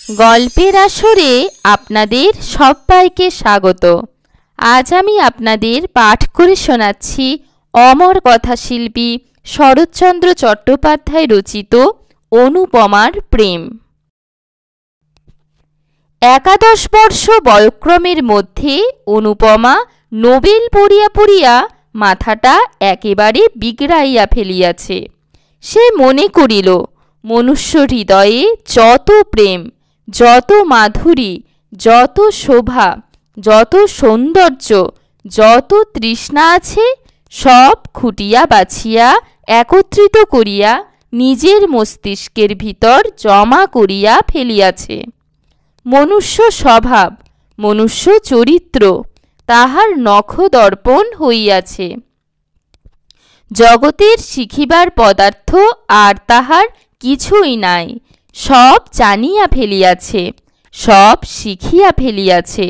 গল্পের আসরে আপনাদের সবাইকে স্বাগত। আজ আমি আপনাদের পাঠ করে শোনাচ্ছি অমর কথাশিল্পী শরৎচন্দ্র চট্টোপাধ্যায় রচিত অনুপমার প্রেম। 11 বর্ষ বয়ঃক্রমের মধ্যে অনুপমা নোবেল পড়িয়া পড়িয়া মাথাটা একেবারে বিগড়াইয়া ফেলিয়াছে। সে মনে করিল মনুষ্য হৃদয়ে যত প্রেম, যত মাধুরী, যত শোভা, যত সৌন্দর্য, যত তৃষ্ণা আছে, সব খুঁটিয়া বাছিয়া একত্রিত করিয়া নিজের মস্তিষ্কের ভিতর জমা করিয়া ফেলিয়াছে। মনুষ্য স্বভাব, মনুষ্য চরিত্র তাহার নখদর্পণ হইয়াছে। জগতের শিখিবার পদার্থ আর তাহার কিছুই নাই, সব জানিয়া ফেলিয়াছে, সব শিখিয়া ফেলিয়াছে।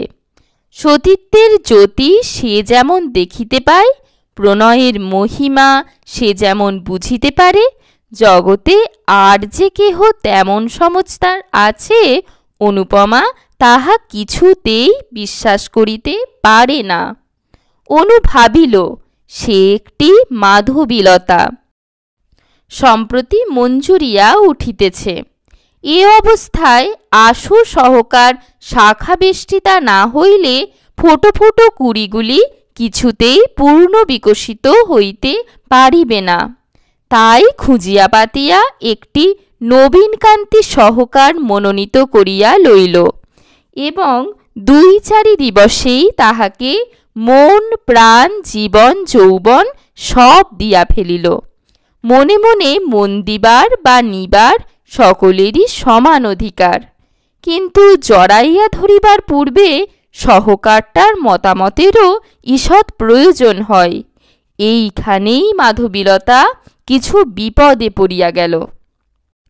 সতীত্বের জ্যোতি সে যেমন দেখিতে পায়, প্রণয়ের মহিমা সে যেমন বুঝিতে পারে, জগতে আর যে কেহ তেমন সমজদার আছে অনুপমা তাহা কিছুতেই বিশ্বাস করিতে পারে না। অনু ভাবিল সে একটি মাধবীলতা, সম্প্রতি মঞ্জুরিয়া উঠিতেছে। এ অবস্থায় আশু সহকার শাখা বেষ্টিতা না হইলে ফোটো ফোটো কুড়িগুলি কিছুতেই পূর্ণ বিকশিত হইতে পারিবে না। তাই খুঁজিয়া পাতিয়া একটি নবীনকান্তি সহকার মনোনীত করিয়া লইল এবং 2-4 দিবসেই তাহাকে মন প্রাণ জীবন যৌবন সব দিয়া ফেলিল। মনে মনে মন দিবার বা নিবার সকলেরই সমান অধিকার, কিন্তু জড়াইয়া ধরিবার পূর্বে সহকারটার মতামতেরও ঈষৎ প্রয়োজন হয়। এইখানেই মাধবীলতা কিছু বিপদে পড়িয়া গেল।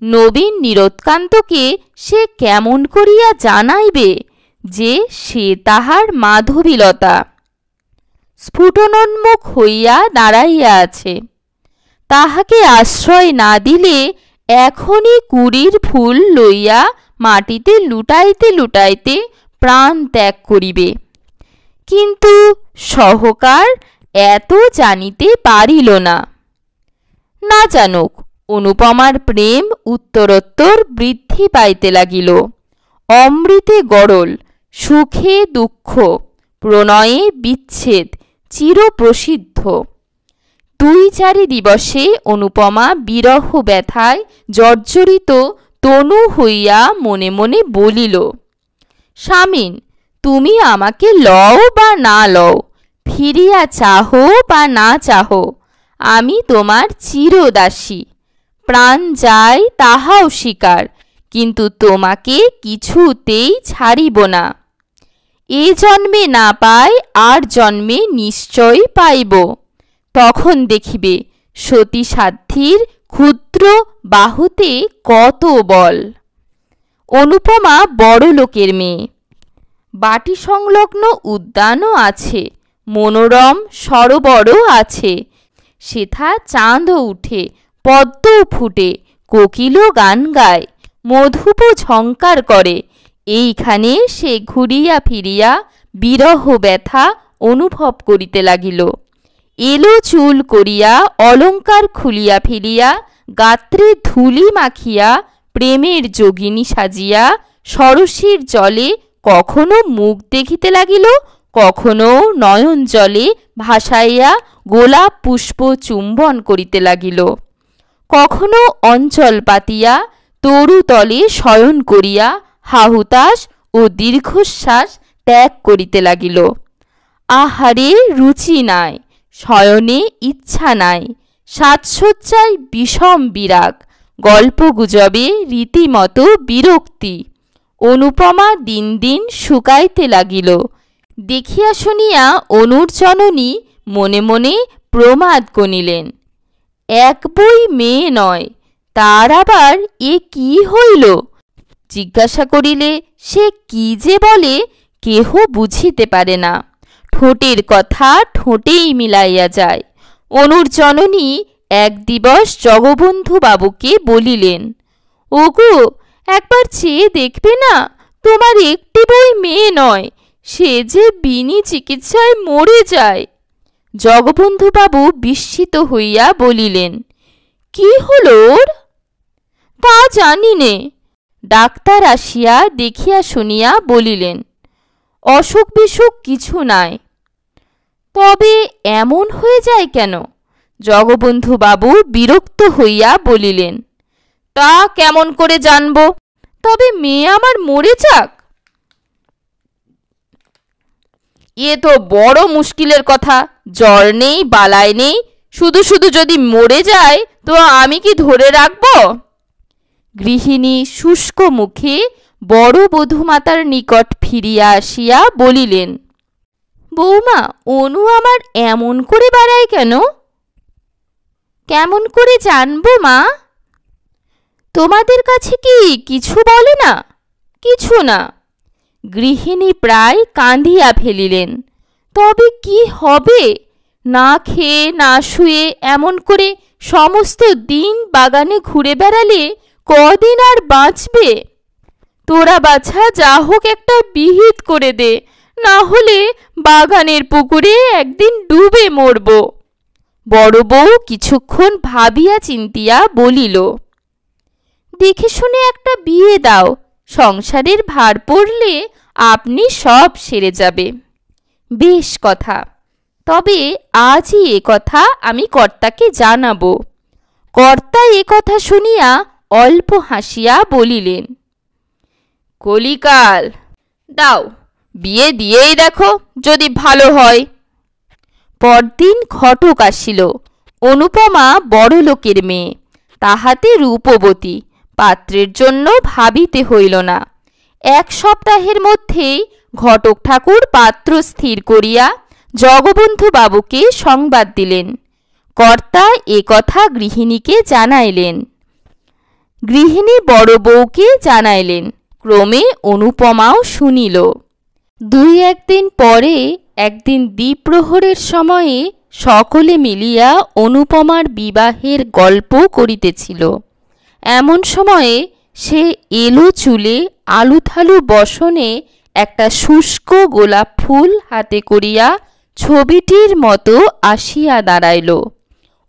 নবীন নীরোৎকান্তকে সে কেমন করিয়া জানাইবে যে সে তাহার মাধবীলতা? স্ফুটনোন্মুখ হইয়া দাঁড়াইয়া আছে। তাহাকে আশ্রয় না দিলে এখনই কুড়ির ফুল লইয়া মাটিতে লুটাইতে লুটাইতে প্রাণ ত্যাগ করিবে। কিন্তু সহকার এত জানিতে পারিল না। না জানুক, অনুপমার প্রেম উত্তরোত্তর বৃদ্ধি পাইতে লাগিল। অমৃতে গরল, সুখে দুঃখ, প্রণয়ে বিচ্ছেদ চিরপ্রসিদ্ধ। 2-4 দিবসে অনুপমা বিরহ ব্যথায় জর্জরিত তনু হইয়া মনে মনে বলিল, স্বামীন, তুমি আমাকে লও বা না লও, ফিরিয়া চাহো বা না চাহো, আমি তোমার চিরদাসী। প্রাণ যায় তাহাও স্বীকার, কিন্তু তোমাকে কিছুতেই ছাড়িব না। এ জন্মে না পাই আর জন্মে নিশ্চয় পাইব। তখন দেখিবে সতী সাধ্যির ক্ষুদ্র বাহুতে কত বল। অনুপমা বড় লোকের মেয়ে। বাটি সংলগ্ন উদ্যানও আছে, মনোরম সরোবরও আছে, সেথা চাঁদও উঠে, পদ্মও ফুটে, কোকিলও গান গায়, মধুপও ঝঙ্কার করে। এইখানে সে ঘুরিয়া ফিরিয়া বিরহ ব্যথা অনুভব করিতে লাগিল। এলো চুল করিয়া অলঙ্কার খুলিয়া ফেলিয়া গাত্রে ধুলি মাখিয়া প্রেমের যোগিনী সাজিয়া সরসীর জলে কখনো মুখ দেখিতে লাগিল, কখনো নয়ন জলে ভাসাইয়া গোলাপ পুষ্প চুম্বন করিতে লাগিল, কখনো অঞ্চল পাতিয়া তরুতলে শয়ন করিয়া হাহুতাস ও দীর্ঘশ্বাস ত্যাগ করিতে লাগিল। আহারে রুচি নাই, শয়নে ইচ্ছা নাই, সাজসজ্জায় বিষম বিরাগ, গল্পগুজবে রীতিমতো বিরক্তি। অনুপমা দিন দিন শুকাইতে লাগিল। দেখিয়া শুনিয়া অনুর জননী মনে মনে প্রমাদ গণিলেন। এক বই মেয়ে নয়, তার আবার এ কি হইল? জিজ্ঞাসা করিলে সে কি যে বলে কেহ বুঝিতে পারে না। ঠোঁটের কথা ঠোঁটেই মিলাইয়া যায়। অনুর জননী এক দিবস জগবন্ধু বাবুকে বলিলেন, ওগো, একবার চেয়ে দেখবে না, তোমার একটি বই মেয়ে নয়, সে যে বিনি চিকিৎসায় মরে যায়। জগবন্ধুবাবু বিস্মিত হইয়া বলিলেন, কি হল ওর? তা জানি নে। ডাক্তার আসিয়া দেখিয়া শুনিয়া বলিলেন, অসুখ বিসুখ কিছু নাই। তবে এমন হয়ে যায় কেন? জগবন্ধুবাবু বিরক্ত হইয়া বলিলেন, তা কেমন করে জানব? তবে মেয়ে আমার মরে যাক, এ তো বড় মুশকিলের কথা। জ্বর নেই, বালাই নেই, শুধু শুধু যদি মরে যায় তো আমি কি ধরে রাখব? গৃহিণী শুষ্ক মুখে বড় বধূমাতার নিকট ফিরিয়া আসিয়া বলিলেন, বৌমা, অনু আমার এমন করে বাড়ায় কেন? কেমন করে জানবো মা? তোমাদের কাছে কি কিছু বলে না? কিছু না। গৃহিণী প্রায় কাঁদিয়া ফেলিলেন। তবে কি হবে? না খেয়ে না শুয়ে এমন করে সমস্ত দিন বাগানে ঘুরে বেড়ালে কদিন আর বাঁচবে? তোরা বাছা যা হোক একটা বিহিত করে দে, না হলে বাগানের পুকুরে একদিন ডুবে মরব। বড় বউ কিছুক্ষণ ভাবিয়া চিন্তিয়া বলিল, দেখে শুনে একটা বিয়ে দাও, সংসারের ভার পড়লে আপনি সব সেরে যাবে। বেশ কথা, তবে আজই এ কথা আমি কর্তাকে জানাবো। কর্তা এ কথা শুনিয়া অল্প হাসিয়া বলিলেন, কলিকাল, দাও বিয়ে দিয়েই দেখো, যদি ভালো হয়। পরদিন ঘটক আসিল। অনুপমা বড় লোকের মেয়ে, তাহাতে রূপবতী, পাত্রের জন্য ভাবিতে হইল না। 1 সপ্তাহের মধ্যেই ঘটক ঠাকুর পাত্র স্থির করিয়া জগবন্ধু বাবুকে সংবাদ দিলেন। কর্তা এ কথা গৃহিণীকে জানাইলেন। গৃহিণী বড় বউকে জানাইলেন। ক্রমে অনুপমাও শুনিল। 2-1 দিন পরে একদিন দ্বিপ্রহরের সময়ে সকলে মিলিয়া অনুপমার বিবাহের গল্প করিতেছিল। এমন সময়ে সে এলো চুলে আলুথালু বসনে একটা শুষ্ক গোলাপ ফুল হাতে করিয়া ছবিটির মতো আসিয়া দাঁড়াইল।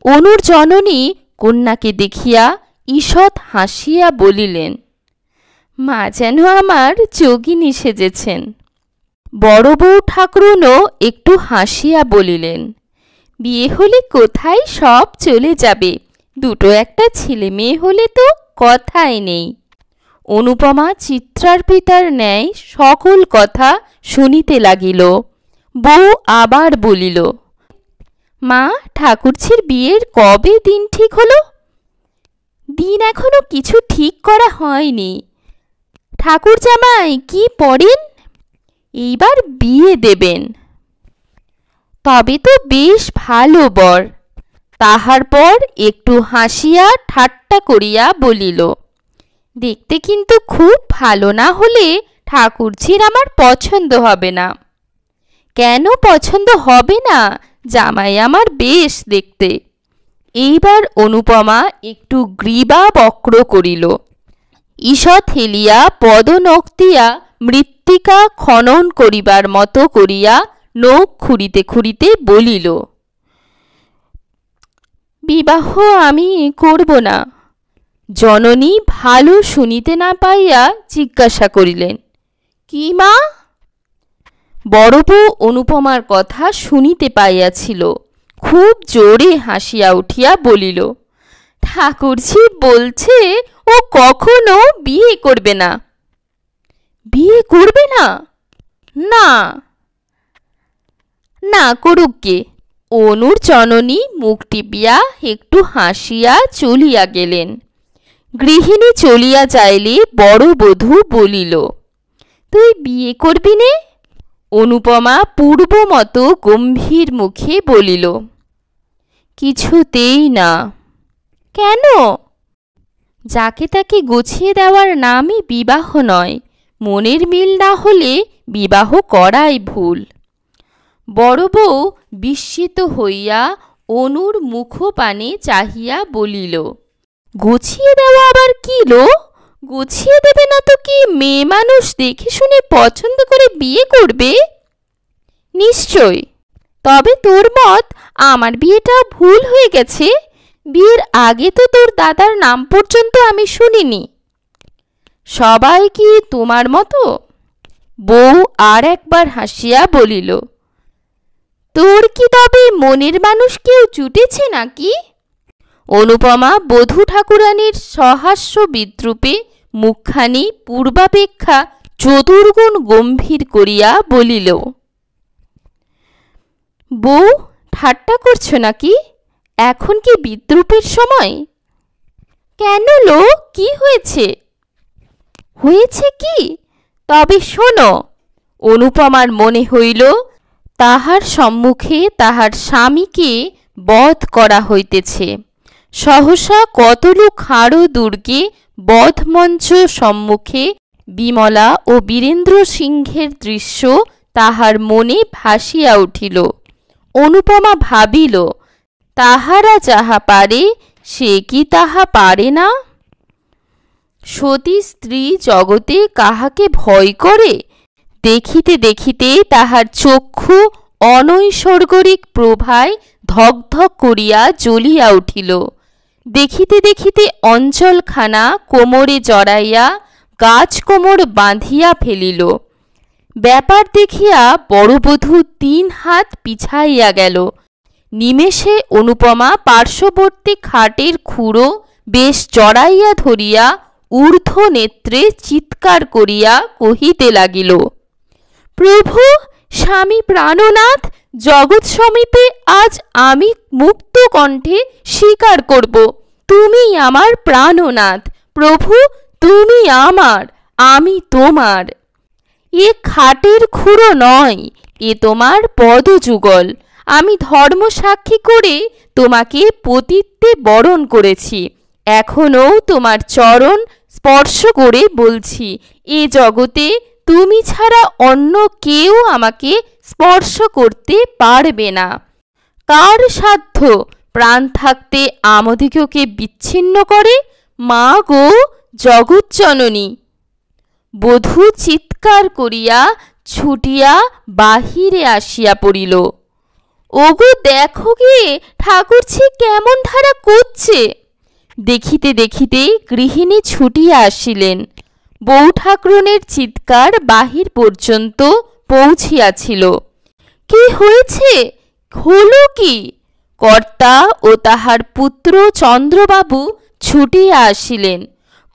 অনুর জননী কন্যাকে দেখিয়া ঈষৎ হাসিয়া বলিলেন, মা যেন আমার যোগিনী সেজেছেন। বড় বউ ঠাকুরুনও একটু হাসিয়া বলিলেন, বিয়ে হলে কোথায় সব চলে যাবে, দুটো একটা ছেলে মেয়ে হলে তো কথাই নেই। অনুপমা চিত্রার পিতার ন্যায় সকল কথা শুনিতে লাগিল। বউ আবার বলিল, মা, ঠাকুরঝির বিয়ের কবে দিন ঠিক হলো? দিন এখনো কিছু ঠিক করা হয়নি। ঠাকুর জামাই কি পড়েন? এইবার বিয়ে দেবেন। তবে তো বেশ ভালো বর। তাহার পর একটু হাসিয়া ঠাট্টা করিয়া বলিল, দেখতে কিন্তু খুব ভালো না হলে ঠাকুরঝির আমার পছন্দ হবে না। কেন পছন্দ হবে না? জামাই আমার বেশ দেখতে। এইবার অনুপমা একটু গ্রীবা বক্র করিল। ঈষৎ হেলিয়া পদনক্তিয়া মৃত্তিকা খনন করিবার মতো করিয়া নখ খুঁড়িতে খুঁড়িতে বলিল, বিবাহ আমি করব না। জননী ভালো শুনিতে না পাইয়া জিজ্ঞাসা করিলেন, কি মা? বড় বউ অনুপমার কথা শুনিতে পাইয়াছিল। খুব জোরে হাসিয়া উঠিয়া বলিল, ঠাকুরঝি বলছে ও কখনো বিয়ে করবে না। বিয়ে করবে না? না না, করুক গে। অনুর জননী মুখ টিপিয়া একটু হাসিয়া চলিয়া গেলেন। গৃহিণী চলিয়া যাইলে বড় বধূ বলিল, তুই বিয়ে করবি নে? অনুপমা পূর্বমতো গম্ভীর মুখে বলিল, কিছুতেই না। কেন? যাকে তাকে গুছিয়ে দেওয়ার নামই বিবাহ নয়। মনের মিল না হলে বিবাহ করাই ভুল। বড় বউ বিস্মিত হইয়া অনুর মুখপানে চাহিয়া বলিল, গুছিয়ে দেওয়া আবার কি লো? গুছিয়ে দেবে না তো কি মেয়ে মানুষ দেখে শুনে পছন্দ করে বিয়ে করবে? নিশ্চয়। তবে তোর মত আমার বিয়েটা ভুল হয়ে গেছে। বিয়ের আগে তো তোর দাদার নাম পর্যন্ত আমি শুনিনি। সবাই কি তোমার মতো? বউ আর একবার হাসিয়া বলিল, তোর কি তবে মনের মানুষ কেউ জুটেছে নাকি? অনুপমা বধূ ঠাকুরানীর সহাস্য বিদ্রূপে মুখখানি পূর্বাপেক্ষা চতুর্গুণ গম্ভীর করিয়া বলিল, বউ, ঠাট্টা করছ নাকি? এখন কি বিদ্রূপের সময়? কেন লো, কি হয়েছে? হয়েছে কি? তবে শোনো। অনুপমার মনে হইল তাহার সম্মুখে তাহার স্বামীকে বধ করা হইতেছে। সহসা কতলু খাড়ো দুর্গে বধমঞ্চ সম্মুখে বিমলা ও বীরেন্দ্র সিংহের দৃশ্য তাহার মনে ভাসিয়া উঠিল। অনুপমা ভাবিল, তাহারা যাহা পারে সে কি তাহা পারে না? সতী স্ত্রী জগতে কাহাকে ভয় করে? দেখিতে দেখিতে তাহার চক্ষু অনৈসর্গরিক প্রভায় ধকধক করিয়া জ্বলিয়া উঠিল। দেখিতে দেখিতে অঞ্চলখানা কোমরে জড়াইয়া গাছ কোমর বাঁধিয়া ফেলিল। ব্যাপার দেখিয়া বড়বধূ 3 হাত পিছাইয়া গেল। নিমেষে অনুপমা পার্শ্ববর্তী খাটের খুঁড়ো বেশ জড়াইয়া ধরিয়া ঊর্ধ্ব নেত্রে চিৎকার করিয়া কহিতে লাগিল, প্রভু, স্বামী প্রাণনাথ, জগৎ সমীপে আজ আমি মুক্ত কণ্ঠে স্বীকার করব, তুমি আমার প্রাণনাথ। প্রভু, তুমি আমার, আমি তোমার। এ খাটের খুঁড়ো নয়, এ তোমার পদযুগল। আমি ধর্ম সাক্ষী করে তোমাকে পতিত্বে বরণ করেছি। এখনও তোমার চরণ স্পর্শ করে বলছি, এ জগতে তুমি ছাড়া অন্য কেউ আমাকে স্পর্শ করতে পারবে না। কার সাধ্য প্রাণ থাকতে আমাদিগকে বিচ্ছিন্ন করে? মা গো, জগজ্জননী! বধূ চিৎকার করিয়া ছুটিয়া বাহিরে আসিয়া পড়িল। ওগো, দেখো গে ঠাকুরছি কেমন ধারা করছে। দেখিতে দেখিতে গৃহিণী ছুটিয়া আসিলেন। বউ ঠাকুরনের চিৎকার বাহির পর্যন্ত পৌঁছিয়াছিল। কি হয়েছে? হলো কি? কর্তা ও তাহার পুত্র চন্দ্রবাবু ছুটিয়া আসিলেন।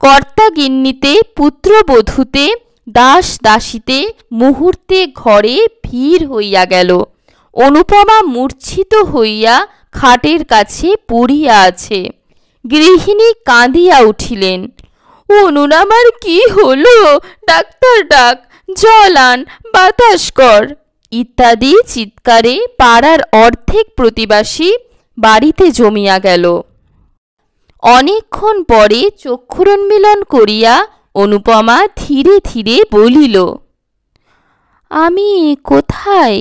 কর্তা গিন্নিতে পুত্রবধূতে দাস দাসীতে মুহূর্তে ঘরে ভিড় হইয়া গেল। অনুপমা মূর্ছিত হইয়া খাটের কাছে পড়িয়া আছে। গৃহিণী কাঁদিয়া উঠিলেন, অনুরামার কি হলো? ডাক্তার ডাক, জল আন, বাতাস কর ইত্যাদি চিৎকারে পাড়ার অর্ধেক প্রতিবাসী বাড়িতে জমিয়া গেল। অনেকক্ষণ পরে চক্ষুরন্মিলন করিয়া অনুপমা ধীরে ধীরে বলিল, আমি কোথায়?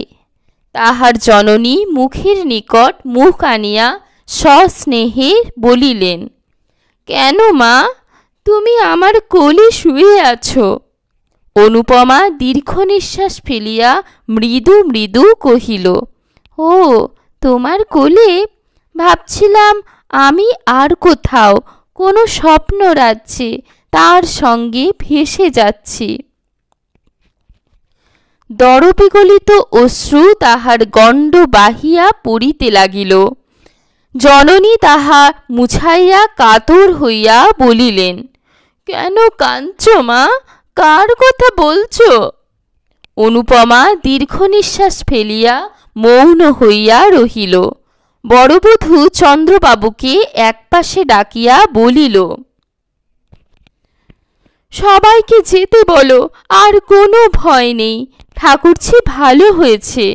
তাহার জননী মুখের নিকট মুখ আনিয়া সস্নেহে বলিলেন, কেন মা, তুমি আমার কোলে শুয়ে আছো। অনুপমা দীর্ঘ নিঃশ্বাস ফেলিয়া মৃদু মৃদু কহিল, ও, তোমার কোলে? ভাবছিলাম আমি আর কোথাও কোনো স্বপ্ন রাজ্যে তার সঙ্গে ভেসে যাচ্ছি। দরবিগলিত অশ্রু তাহার গণ্ড বাহিয়া পড়িতে লাগিল। জননী তাহা মুছাইয়া কাতর হইয়া বলিলেন, কেন কাঁদছ মা? কার কথা বলছ? অনুপমা দীর্ঘ নিঃশ্বাস ফেলিয়া মৌন হইয়া রহিল। বড়বধূ চন্দ্রবাবুকে একপাশে ডাকিয়া বলিল, সবাইকে যেতে বলো, আর কোনো ভয় নেই, ঠাকুরছি ভালো হয়েছে।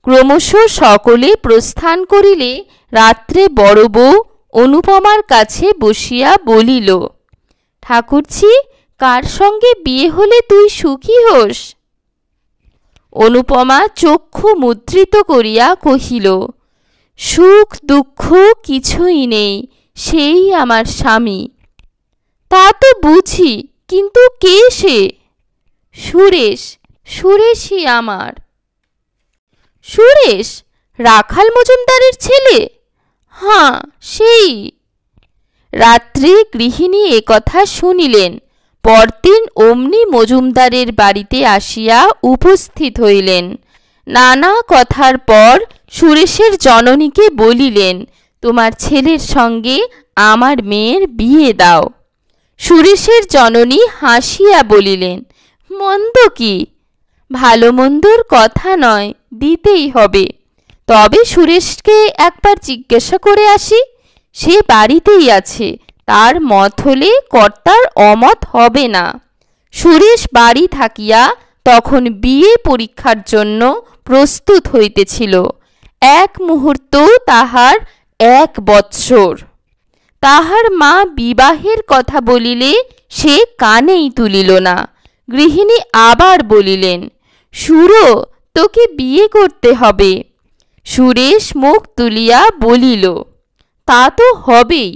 ক্রমশ সকলে প্রস্থান করিলে রাত্রে বড় বউ অনুপমার কাছে বসিয়া বলিল, ঠাকুরছি, কার সঙ্গে বিয়ে হলে তুই সুখী হোস? অনুপমা চক্ষু মুদ্রিত করিয়া কহিল, সুখ দুঃখ কিছুই নেই, সেই আমার স্বামী। তা তো বুঝি, কিন্তু কে সে? সুরেশ, সুরেশই আমার। সুরেশ রাখাল মজুমদারের ছেলে? হ্যাঁ, সেই। রাত্রে গৃহিণী একথা শুনিলেন। পরদিন অমনি মজুমদারের বাড়িতে আসিয়া উপস্থিত হইলেন। নানা কথার পর সুরেশের জননীকে বলিলেন, তোমার ছেলের সঙ্গে আমার মেয়ের বিয়ে দাও। সুরেশের জননী হাসিয়া বলিলেন, মন্দ কি? ভালো মন্দর কথা নয়, দিতেই হবে। তবে সুরেশকে একবার জিজ্ঞাসা করে আসি, সে বাড়িতেই আছে, তার মত হলে কর্তার অমত হবে না। সুরেশ বাড়ি থাকিয়া তখন বিয়ে পরীক্ষার জন্য প্রস্তুত হইতেছিল। এক মুহূর্ত তাহার 1 বৎসর। তাহার মা বিবাহের কথা বলিলে সে কানেই তুলিল না। গৃহিণী আবার বলিলেন, সুরো, তোকে বিয়ে করতে হবে। সুরেশ মুখ তুলিয়া বলিল, তা তো হবেই,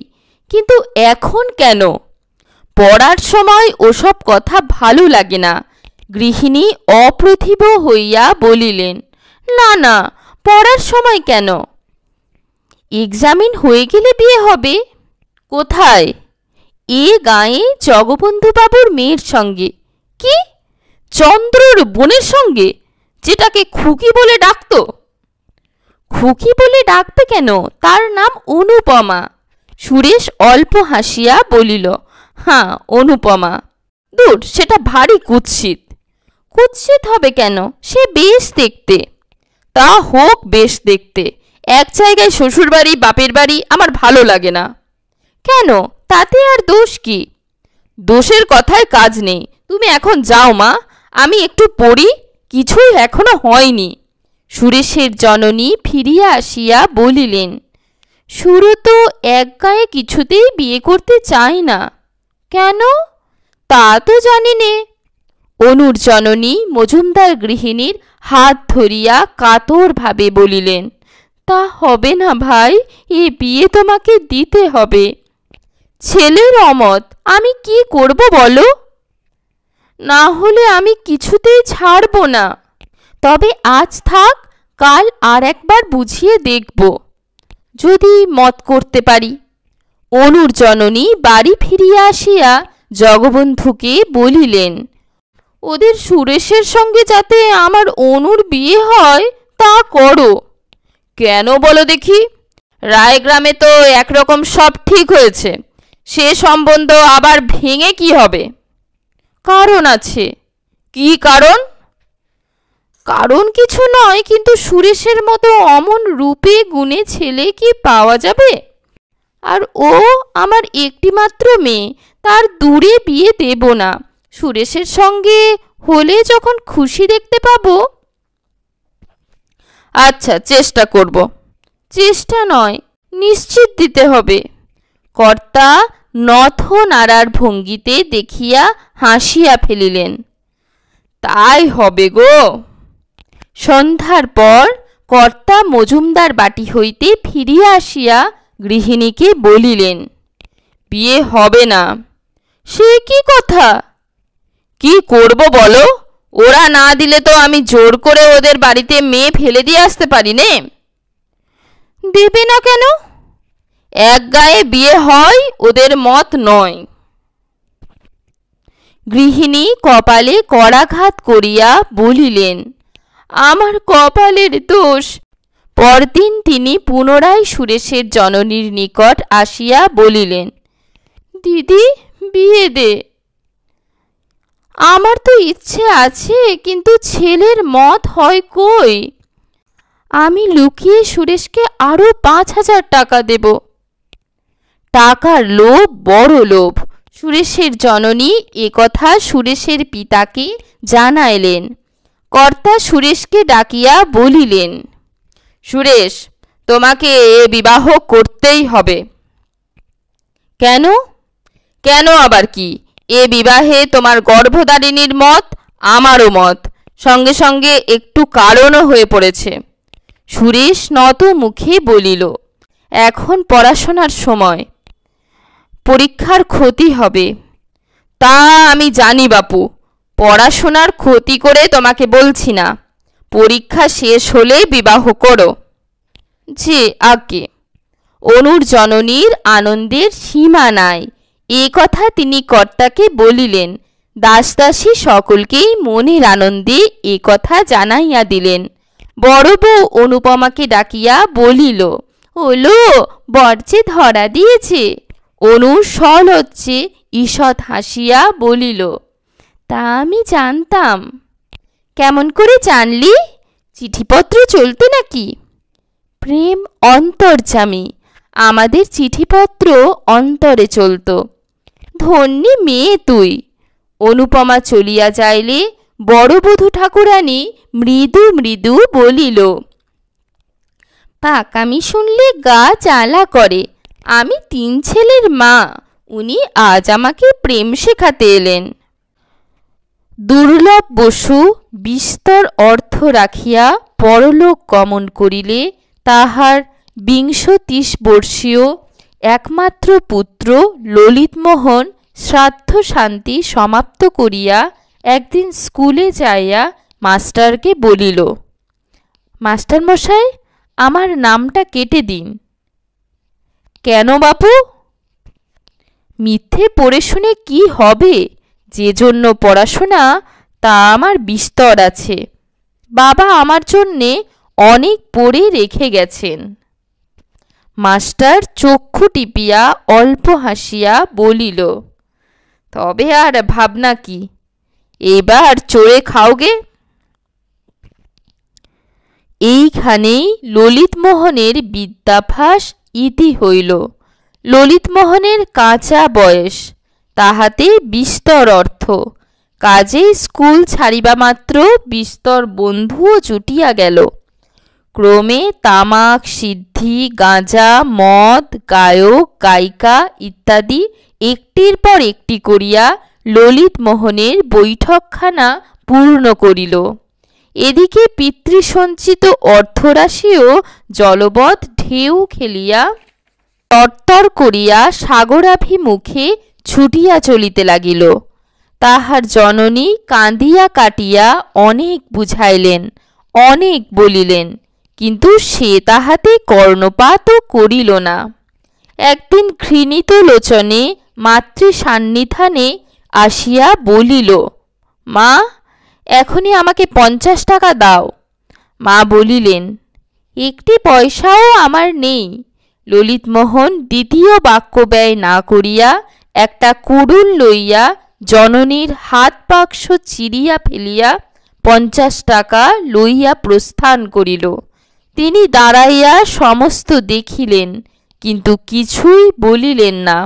কিন্তু এখন কেন? পড়ার সময় ওসব কথা ভালো লাগে না। গৃহিণী অপ্রতিভ হইয়া বলিলেন, না না, পড়ার সময় কেন? এক্সামিন হয়ে গেলে বিয়ে হবে। কোথায়? এ গাঁয়ে জগবন্ধুবাবুর মেয়ের সঙ্গে। কি? চন্দ্রর বোনের সঙ্গে, যেটাকে খুকি বলে ডাকত? খুকি বলে ডাকবে কেন? তার নাম অনুপমা। সুরেশ অল্প হাসিয়া বলিল, হ্যাঁ, অনুপমা। দূর, সেটা ভারী কুৎসিত। কুৎসিত হবে কেন? সে বেশ দেখতে। তা হোক বেশ দেখতে, এক জায়গায় শ্বশুরবাড়ি বাপের বাড়ি আমার ভালো লাগে না। কেন, তাতে আর দোষ কি? দোষের কথায় কাজ নেই। তুমি এখন যাও মা, আমি একটু পড়ি, কিছুই এখনো হয়নি। সুরেশের জননী ফিরিয়া আসিয়া বলিলেন, সুরো তো এক গায়ে কিছুতেই বিয়ে করতে চায় না। কেন? তা তো জানি নে। অনুর জননী মজুমদার গৃহিণীর হাত ধরিয়া কাতরভাবে বলিলেন, তা হবে না ভাই, এ বিয়ে তোমাকে দিতে হবে। ছেলের অমত, আমি কি করব বলো? না হলে আমি কিছুতেই ছাড়ব না। তবে আজ থাক, কাল আর একবার বুঝিয়ে দেখব, যদি মত করতে পারি। অনুর জননী বাড়ি ফিরিয়া আসিয়া জগবন্ধুকে বলিলেন, ওদের সুরেশের সঙ্গে যাতে আমার অনুর বিয়ে হয় তা করো। কেন বলো দেখি? রায়গ্রামে তো একরকম সব ঠিক হয়েছে, সে সম্বন্ধ আবার ভেঙে কি হবে? কারণ আছে। কি কারণ? কারণ কিছু নয়, কিন্তু সুরেশের মতো অমন রূপে গুণে ছেলে কি পাওয়া যাবে? আর ও আমার একটিমাত্র মেয়ে, তার দূরে বিয়ে দেব না। সুরেশের সঙ্গে হলে যখন খুশি দেখতে পাবো। আচ্ছা, চেষ্টা করব। চেষ্টা নয়, নিশ্চিত দিতে হবে। কর্তা নথ নাড়ার ভঙ্গিতে দেখিয়া হাসিয়া ফেলিলেন, তাই হবে গো। সন্ধ্যার পর কর্তা মজুমদার বাটি হইতে ফিরিয়া আসিয়া গৃহিণীকে বলিলেন, বিয়ে হবে না। সে কি কথা? কি করব বলো? ওরা না দিলে তো আমি জোর করে ওদের বাড়িতে মেয়ে ফেলে দিয়ে আসতে পারি নে। দেবে না কেন? এক গায়ে বিয়ে হয়, ওদের মত নয়। গৃহিণী কপালে করাঘাত করিয়া বলিলেন, আমার কপালের দোষ। পরদিন তিনি পুনরায় সুরেশের জননীর নিকট আসিয়া বলিলেন, দিদি, বিয়ে দে। আমার তো ইচ্ছে আছে, কিন্তু ছেলের মত হয় কই? আমি লুকিয়ে সুরেশকে আরো 5,000 টাকা দেব। টাকার লোভ বড় লোভ। সুরেশের জননী একথা সুরেশের পিতাকে জানাইলেন। কর্তা সুরেশকে ডাকিয়া বলিলেন, সুরেশ, তোমাকে এ বিবাহ করতেই হবে। কেন? কেন আবার কি? এ বিবাহে তোমার গর্ভধারিণীর মত, আমারও মত, সঙ্গে সঙ্গে একটু কারণও হয়ে পড়েছে। সুরেশ নত মুখে বলিল, এখন পড়াশোনার সময়। পরীক্ষার ক্ষতি হবে। তা আমি জানি বাপু, পড়াশোনার ক্ষতি করে তোমাকে বলছি না। পরীক্ষা শেষ হলে বিবাহ করো। যে আজ্ঞে। অনুর জননীর আনন্দের সীমা নাই। এ কথা তিনি কর্তাকে বলিলেন। দাসদাসী সকলকেই মনের আনন্দে এ কথা জানাইয়া দিলেন। বড় বউ অনুপমাকে ডাকিয়া বলিল, ওলো বর যে ধরা দিয়েছে। অনু সলজ্জে ঈষৎ হাসিয়া বলিল, তা আমি জানতাম। কেমন করে জানলি? চিঠিপত্র চলতো নাকি? প্রেম অন্তর্যামী, আমাদের চিঠিপত্র অন্তরে চলত। ধন্যী মেয়ে তুই। অনুপমা চলিয়া যাইলে বড় বধূ ঠাকুরানী মৃদু মৃদু বলিল, পাকামি শুনলে গা জ্বালা করে। আমি 3 ছেলের মা, উনি আজ আমাকে প্রেম শেখাতে এলেন। দুর্লভ বসু বিস্তর অর্থ রাখিয়া পরলোক গমন করিলে তাহার 20-30 বর্ষীয় একমাত্র পুত্র ললিতমোহন শ্রাদ্ধ শান্তি সমাপ্ত করিয়া একদিন স্কুলে যাইয়া মাস্টারকে বলিল, মাস্টার মশাই, আমার নামটা কেটে দিন। কেন বাপু? মিথ্যে পড়ে শুনে কি হবে? যে জন্য পড়াশোনা তা আমার বিস্তর আছে। বাবা আমার জন্যে অনেক পড়ে রেখে গেছেন। মাস্টার চক্ষু টিপিয়া অল্প হাসিয়া বলিল, তবে আর ভাবনা কি, এবার চড়ে খাওগে। এইখানেই ললিতমোহনের বিদ্যাভ্যাস ইতি হইল। ললিতমোহনের কাঁচা বয়স, তাহাতে বিস্তর অর্থ। কাজেই স্কুল ছাড়িবা মাত্র বিস্তর বন্ধুও জুটিয়া গেল। ক্রমে তামাক, সিদ্ধি, গাঁজা, মদ, গায়ক, গায়িকা ইত্যাদি একটির পর একটি করিয়া ললিতমোহনের বৈঠকখানা পূর্ণ করিল। এদিকে পিতৃসঞ্চিত অর্থরাশিও জলবৎ ঢেউ খেলিয়া তরতর করিয়া সাগরাভিমুখে ছুটিয়া চলিতে লাগিল। তাহার জননী কাঁদিয়া কাটিয়া অনেক বুঝাইলেন, অনেক বলিলেন, কিন্তু সে তাহাতে কর্ণপাতও করিল না। একদিন ঘৃণিত লোচনে মাতৃ সান্নিধানে আসিয়া বলিল, মা, এখনই আমাকে 50 টাকা দাও। মা বলিলেন, একটি পয়সাও আমার নেই। ললিতমোহন দ্বিতীয় বাক্য ব্যয় না করিয়া একটা কুড়ুল লইয়া জননীর হাত বাক্স চিরিয়া ফেলিয়া 50 টাকা লইয়া প্রস্থান করিল। তিনি দাঁড়াইয়া সমস্ত দেখিলেন, কিন্তু কিছুই বলিলেন না।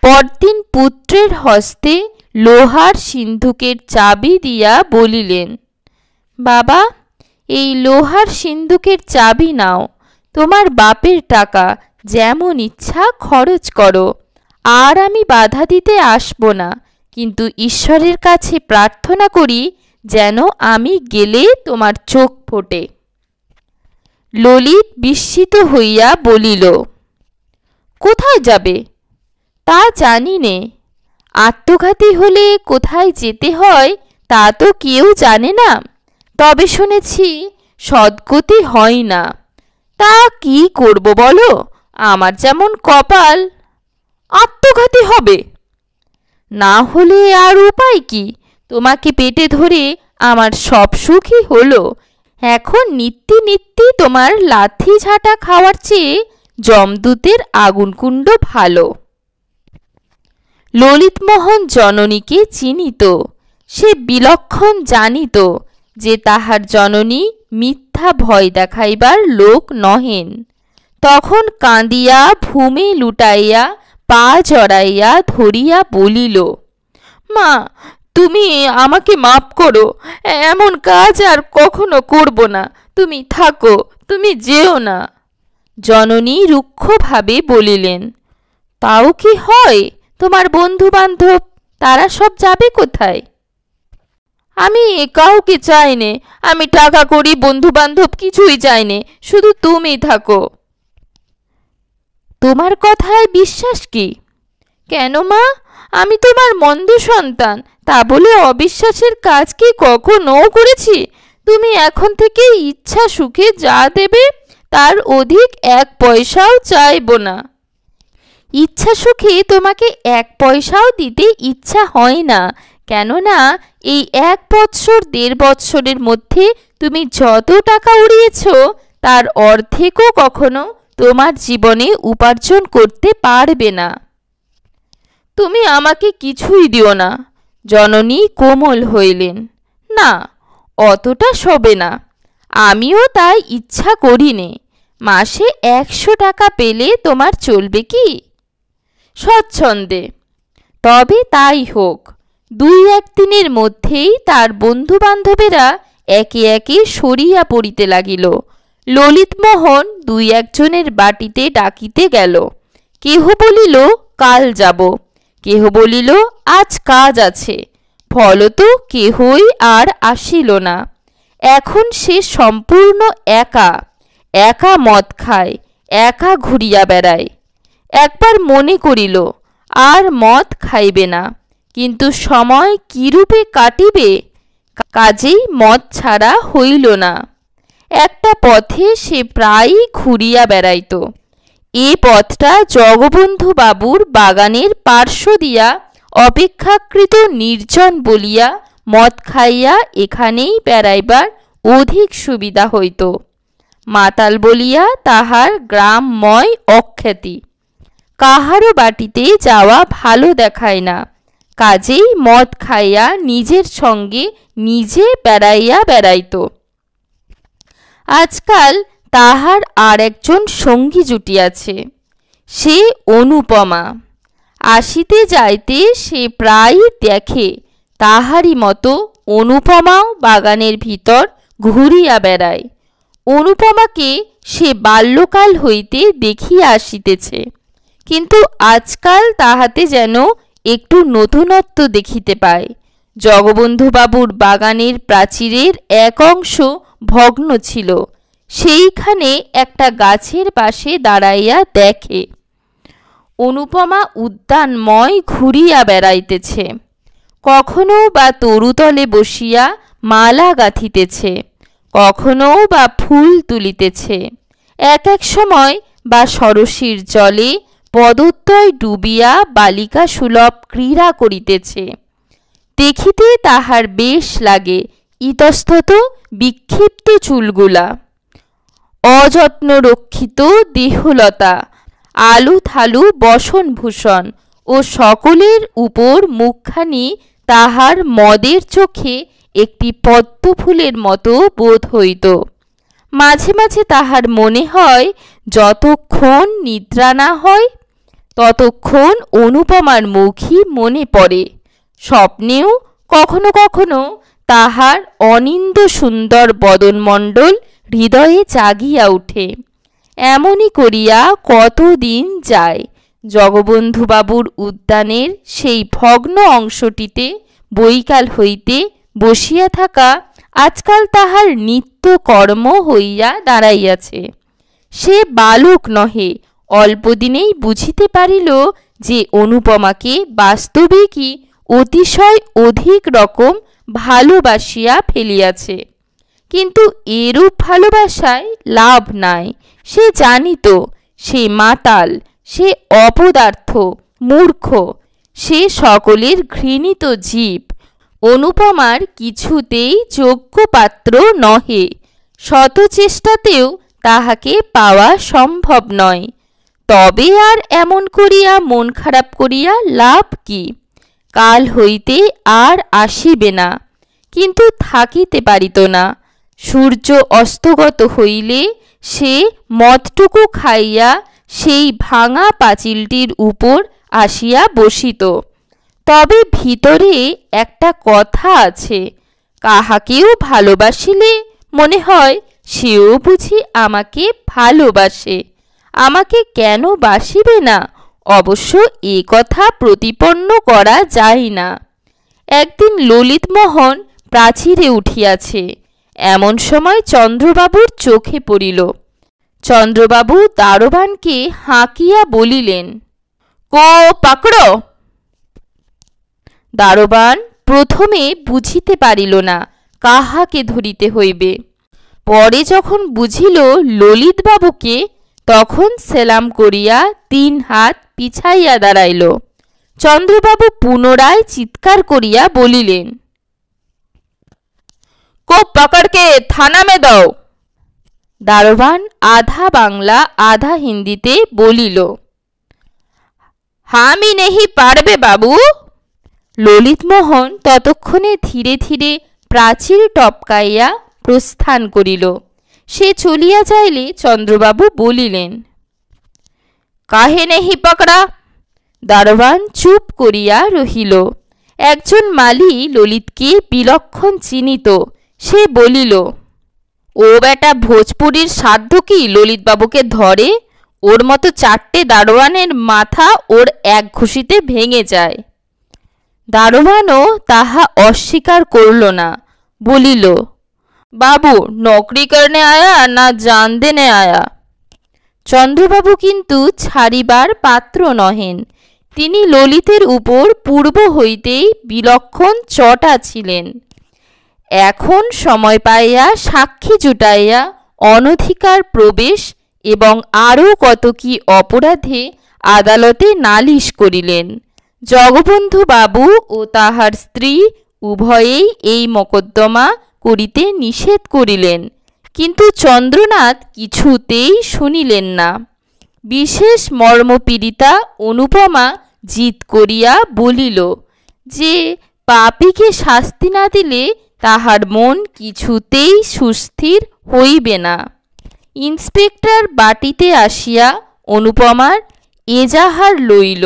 পরদিন পুত্রের হস্তে লোহার সিন্ধুকের চাবি দিয়া বলিলেন, বাবা, এই লোহার সিন্ধুকের চাবি নাও। তোমার বাপের টাকা, যেমন ইচ্ছা খরচ করো। আর আমি বাধা দিতে আসব না, কিন্তু ঈশ্বরের কাছে প্রার্থনা করি যেন আমি গেলে তোমার চোখ ফোটে। ললিত বিস্মিত হইয়া বলিল, কোথায় যাবে? তা জানি নে। আত্মঘাতী হলে কোথায় যেতে হয় তা তো কেউ জানে না। তবে শুনেছি সদ্গতি হয় না। তা কি করব বলো? আমার যেমন কপাল। আত্মঘাতী হবে না হলে আর উপায় কি? তোমাকে পেটে ধরে আমার সব সুখই হলো। এখন নিত্যি নিত্যি তোমার লাথি ঝাঁটা খাওয়ার চেয়ে যমদূতের আগুনকুণ্ড ভালো। ললিতমোহন জননীকে চিনিত। সে বিলক্ষণ জানিত যে তাহার জননী মিথ্যা ভয় দেখাইবার লোক নহেন। তখন কাঁদিয়া ভূমে লুটাইয়া পা জড়াইয়া ধরিয়া বলিল, মা, তুমি আমাকে মাপ করো। এমন কাজ আর কখনো করব না। তুমি থাকো, তুমি যেও না। জননী রুক্ষভাবে বলিলেন, তাও কি হয়? তোমার বন্ধু বান্ধব তারা সব যাবে কোথায়? আমি কাউকে চাই নে। আমি টাকা করি, বন্ধু বান্ধব কিছুই চাই নে, শুধু তুমি থাকো। তোমার কথায় বিশ্বাস কি? কেন মা, আমি তোমার মন্দ সন্তান তা বলে অবিশ্বাসের কাজ কি কখনো করেছি? তুমি এখন থেকে ইচ্ছা সুখে যা দেবে তার অধিক 1 পয়সাও চাইব না। ইচ্ছা সুখে তোমাকে 1 পয়সাও দিতে ইচ্ছা হয় না, কেননা এই 1 বৎসর 1.5 বৎসরের মধ্যে তুমি যত টাকা উড়িয়েছ তার অর্ধেকও কখনো তোমার জীবনে উপার্জন করতে পারবে না। তুমি আমাকে কিছুই দিও না। জননী কোমল হইলেন। না, অতটা শোবে না। আমিও তাই ইচ্ছা করিনে। মাসে 100 টাকা পেলে তোমার চলবে কি? স্বচ্ছন্দে। তবে তাই হোক। 2-1 দিনের মধ্যেই তার বন্ধু বান্ধবেরা একে একে সরিয়া পড়িতে লাগিল। ললিতমোহন 2-1 জনের বাটিতে ডাকিতে গেল। কেহ বলিল কাল যাব, কেহ বলিল আজ কাজ আছে। ফলত কেহই আর আসিল না। এখন সে সম্পূর্ণ একা, একা মদ খায়, একা ঘুরিয়া বেড়ায়। একবার মনে করিল আর মদ খাইবে না, কিন্তু সময় কিরূপে কাটিবে, কাজেই মদ ছাড়া হইল না। একটা পথে সে প্রায়ই ঘুরিয়া বেড়াইত। এ পথটা জগবন্ধু বাবুর বাগানের পার্শ্ব দিয়া অপেক্ষাকৃত নির্জন বলিয়া মদ খাইয়া এখানেই বেড়াইবার অধিক সুবিধা হইত। মাতাল বলিয়া তাহার গ্রামময় অখ্যাতি। কাহারও বাটিতে যাওয়া ভালো দেখায় না, কাজেই মদ খাইয়া নিজের সঙ্গে নিজে বেড়াইয়া বেড়াইত। আজকাল তাহার আর একজন সঙ্গী জুটিয়াছে, সে অনুপমা। আসিতে যাইতে সে প্রায়ই দেখে তাহারই মতো অনুপমাও বাগানের ভিতর ঘুরিয়া বেড়ায়। অনুপমাকে সে বাল্যকাল হইতে দেখিয়া আসিতেছে, কিন্তু আজকাল তাহাতে যেন একটু নতুনত্ব দেখিতে পায়। জগবন্ধুবাবুর বাগানের প্রাচীরের এক অংশ ভগ্ন ছিল, সেইখানে একটা গাছের পাশে দাঁড়াইয়া দেখে অনুপমা উদ্যানময় ঘুরিয়া বেড়াইতেছে। কখনো বা তরুতলে বসিয়া মালা গাঁথিতেছে, কখনো বা ফুল তুলিতেছে, এক এক সময় বা সরসীর জলে পদোত্তয় ডুবিয়া বালিকা সুলভ ক্রীড়া করিতেছে। দেখিতে তাহার বেশ লাগে ইতস্তত বিক্ষিপ্ত চুলগুলা, অযত্ন রক্ষিত দেহলতা, আলু থালু বসনভূষণ ও সকলের উপর মুখখানি তাহার মদের চোখে একটি পদ্মফুলের মতো বোধ হইত। মাঝে মাঝে তাহার মনে হয় যতক্ষণ নিদ্রা না হয় ততক্ষণ অনুপমার মুখই মনে পড়ে। স্বপ্নেও কখনো কখনো তাহার অনিন্দ সুন্দর বদনমণ্ডল হৃদয়ে জাগিয়া উঠে। এমনি করিয়া কতদিন যায়। জগবন্ধুবাবুর উদ্যানের সেই ভগ্ন অংশটিতে বৈকাল হইতে বসিয়া থাকা আজকাল তাহার নিত্য কর্ম হইয়া দাঁড়াইয়াছে। সে বালক নহে, অল্পদিনেই বুঝিতে পারিল যে অনুপমাকে বাস্তবিকই অতিশয় অধিক রকম ভালোবাসিয়া ফেলিয়াছে। কিন্তু এরূপ ভালোবাসায় লাভ নাই। সে জানিত সে মাতাল, সে অপদার্থ, মূর্খ, সে সকলের ঘৃণিত জীব। অনুপমার কিছুতেই যোগ্য পাত্র নহে। শত চেষ্টাতেও তাহাকে পাওয়া সম্ভব নয়। তবে আর এমন করিয়া মন খারাপ করিয়া লাভ কি? কাল হইতে আর আসিবে না, কিন্তু থাকিতে পারিত না। সূর্য অস্তগত হইলে সে মদটুকু খাইয়া সেই ভাঙা পাঁচিলটির উপর আসিয়া বসিত। তবে ভিতরে একটা কথা আছে, কাহাকেও ভালোবাসিলে মনে হয় সেও বুঝি আমাকে ভালোবাসে, আমাকে কেন বাসিবে না? অবশ্য এ কথা প্রতিপন্ন করা যায় না। একদিন ললিতমোহন প্রাচীরে উঠিয়াছে, এমন সময় চন্দ্রবাবুর চোখে পড়িল। চন্দ্রবাবু দারোয়ানকে হাঁকিয়া বলিলেন, কো পাকড়ো। দারোয়ান প্রথমে বুঝিতে পারিল না কাহাকে ধরিতে হইবে। পরে যখন বুঝিল ললিতবাবুকে, তখন সেলাম করিয়া 3 হাত পিছাইয়া দাঁড়াইল। চন্দ্রবাবু পুনরায় চিৎকার করিয়া বলিলেন, কো পকড়কে থানা মে দাও। দারোয়ান আধা বাংলা আধা হিন্দিতে বলিল, হামি নেহি পারবে বাবু। ললিতমোহন ততক্ষণে ধীরে ধীরে প্রাচীর টপকাইয়া প্রস্থান করিল। সে চলিয়া যাইলে চন্দ্রবাবু বলিলেন, কাহে নেহি পকড়া। দারোয়ান চুপ করিয়া রহিল। একজন মালি ললিতকে বিলক্ষণ চিনিত। সে বলিল, ও বেটা ভোজপুরীর সাধ্য কি ললিতবাবুকে ধরে? ওর মতো 4টে দারোয়ানের মাথা ওর এক ঘুষিতে ভেঙে যায়। দারোয়ানও তাহা অস্বীকার করল না, বলিল, বাবু নকরি করনে আয়া না জান দেনে আয়া। চন্দ্রবাবু কিন্তু ছাড়িবার পাত্র নহেন। তিনি ললিতের উপর পূর্ব হইতেই বিলক্ষণ চটা ছিলেন। এখন সময় পাইয়া সাক্ষী জুটাইয়া অনধিকার প্রবেশ এবং আরও কত কি অপরাধে আদালতে নালিশ করিলেন। জগবন্ধু বাবু ও তাহার স্ত্রী উভয়েই এই মকদ্দমা করিতে নিষেধ করিলেন, কিন্তু চন্দ্রনাথ কিছুতেই শুনিলেন না। বিশেষ মর্মপীড়িতা অনুপমা জিদ করিয়া বলিল যে পাপীকে শাস্তি না দিলে তাহার মন কিছুতেই সুস্থির হইবে না। ইন্সপেক্টর বাটিতে আসিয়া অনুপমার এজাহার লইল।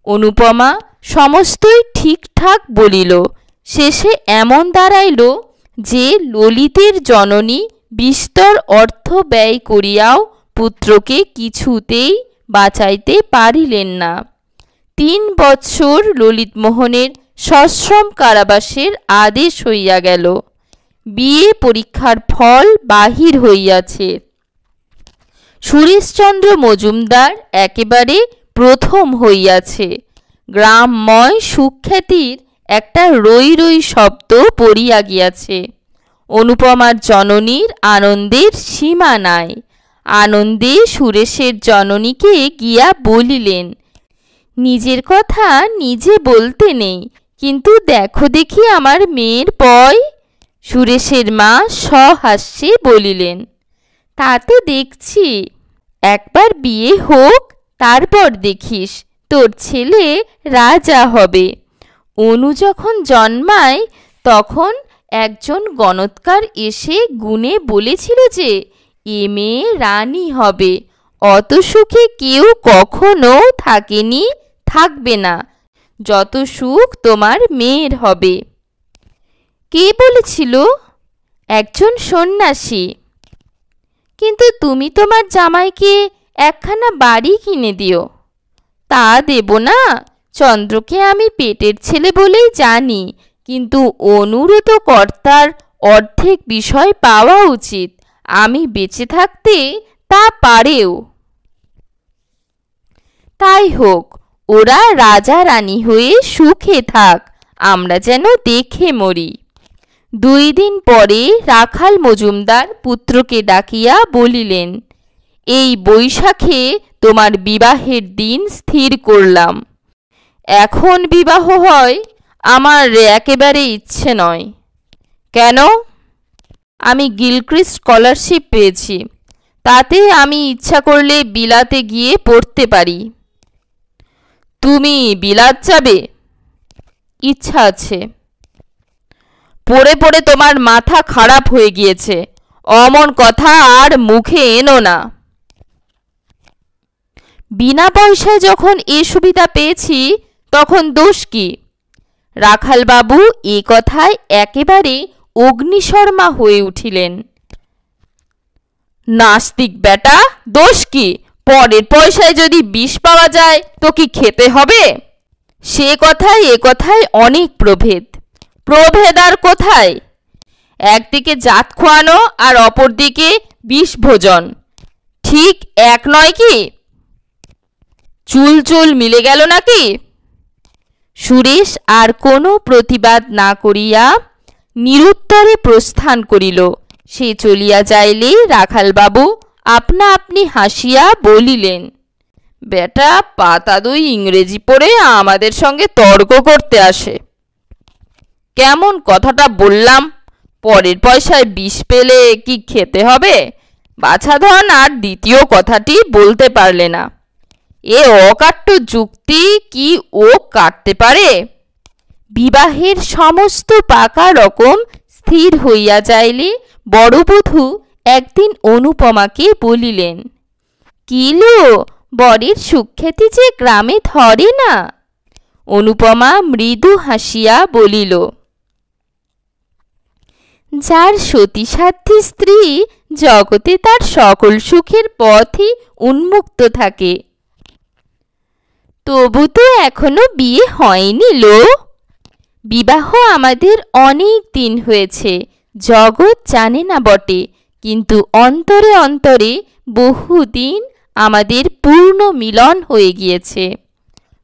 অনুপমা সমস্তই ঠিকঠাক বলিল। শেষে এমন দাঁড়াইল যে ললিতের জননী বিস্তর অর্থ ব্যয় করিয়াও পুত্রকে কিছুতেই বাঁচাইতে পারিলেন না। 3 বৎসর ললিতমোহনের সশ্রম কারাবাসের আদেশ হইয়া গেল। বিএ পরীক্ষার ফল বাহির হইয়াছে। সুরেশচন্দ্র মজুমদার একেবারে প্রথম হইয়াছে। গ্রামময় সুখ্যাতির একটা রই রই শব্দ পড়িয়া গিয়াছে। অনুপমার জননীর আনন্দের সীমা নাই। আনন্দে সুরেশের জননীকে গিয়া বলিলেন, নিজের কথা নিজে বলতে নেই, কিন্তু দেখো দেখি আমার মেয়ের পয়। সুরেশের মা সহাস্যে বলিলেন, তা তো দেখছি, একবার বিয়ে হোক, তারপর দেখিস তোর ছেলে রাজা হবে। অনু যখন জন্মায় তখন একজন গণৎকার এসে গুণে বলেছিল যে এ মেয়ে রানী হবে। অত সুখে কেউ কখনো থাকেনি, থাকবে না, যত সুখ তোমার মেয়ের হবে। কে বলেছিল? একজন সন্ন্যাসী। কিন্তু তুমি তোমার জামাইকে একখানা বাড়ি কিনে দিও। তা দেব না, চন্দ্রকে আমি পেটের ছেলে বলেই জানি, কিন্তু অনুরূত কর্তার অর্ধেক বিষয় পাওয়া উচিত। আমি বেঁচে থাকতে তা পারেও। তাই হোক, ওরা রাজা রানী হয়ে সুখে থাক, আমরা যেন দেখে মরি। 2 দিন পরে রাখাল মজুমদার পুত্রকে ডাকিয়া বলিলেন, এই বৈশাখে তোমার বিবাহের দিন স্থির করলাম। এখন বিবাহ হয় আমার একেবারে ইচ্ছে নয়। কেন? আমি গিলক্রিস্ট স্কলারশিপ পেয়েছি, তাতে আমি ইচ্ছা করলে বিলাতে গিয়ে পড়তে পারি। তুমি বিলাত যাবে? ইচ্ছা আছে। পড়ে পড়ে তোমার মাথা খারাপ হয়ে গিয়েছে, অমন কথা আর মুখে এনো না। বিনা পয়সায় যখন এ সুবিধা পেয়েছি তখন দোষ কি? রাখালবাবু এ কথায় একেবারে অগ্নিশর্মা হয়ে উঠিলেন। নাস্তিক বেটা, দোষ কি? পরের পয়সায় যদি বিষ পাওয়া যায় তো কি খেতে হবে? সে কথায় এ কথায় অনেক প্রভেদ। প্রভেদ আর কোথায়? একদিকে জাত খোয়ানো আর অপরদিকে বিষ ভোজন, ঠিক এক নয় কি? চুল চুল মিলে গেল নাকি? সুরেশ আর কোনো প্রতিবাদ না করিয়া নিরুত্তরে প্রস্থান করিল। সে চলিয়া যাইলে রাখালবাবু আপনা আপনি হাসিয়া বলিলেন, বেটা পাতা দুই ইংরেজি পড়ে আমাদের সঙ্গে তর্ক করতে আসে। কেমন কথাটা বললাম? পরের পয়সায় বিষ পেলে কি খেতে হবে? বাছাধন আর দ্বিতীয় কথাটি বলতে পারলে না। এ অকাট্য যুক্তি কি ও কাটতে পারে? বিবাহের সমস্ত পাকা রকম স্থির হইয়া যাইলে বড়বধূ একদিন অনুপমাকে বলিলেন, কিলো বরের সুখ্যাতি যে গ্রামে ধরে না। অনুপমা মৃদু হাসিয়া বলিল, যার সতীসাধ্যী স্ত্রী জগতে তার সকল সুখের পথই উন্মুক্ত থাকে। তবু তো এখনো বিয়ে হয়নি লো। বিবাহ আমাদের অনেক দিন হয়েছে, জগৎ জানে না বটে, কিন্তু অন্তরে অন্তরে বহুদিন আমাদের পূর্ণ মিলন হয়ে গিয়েছে।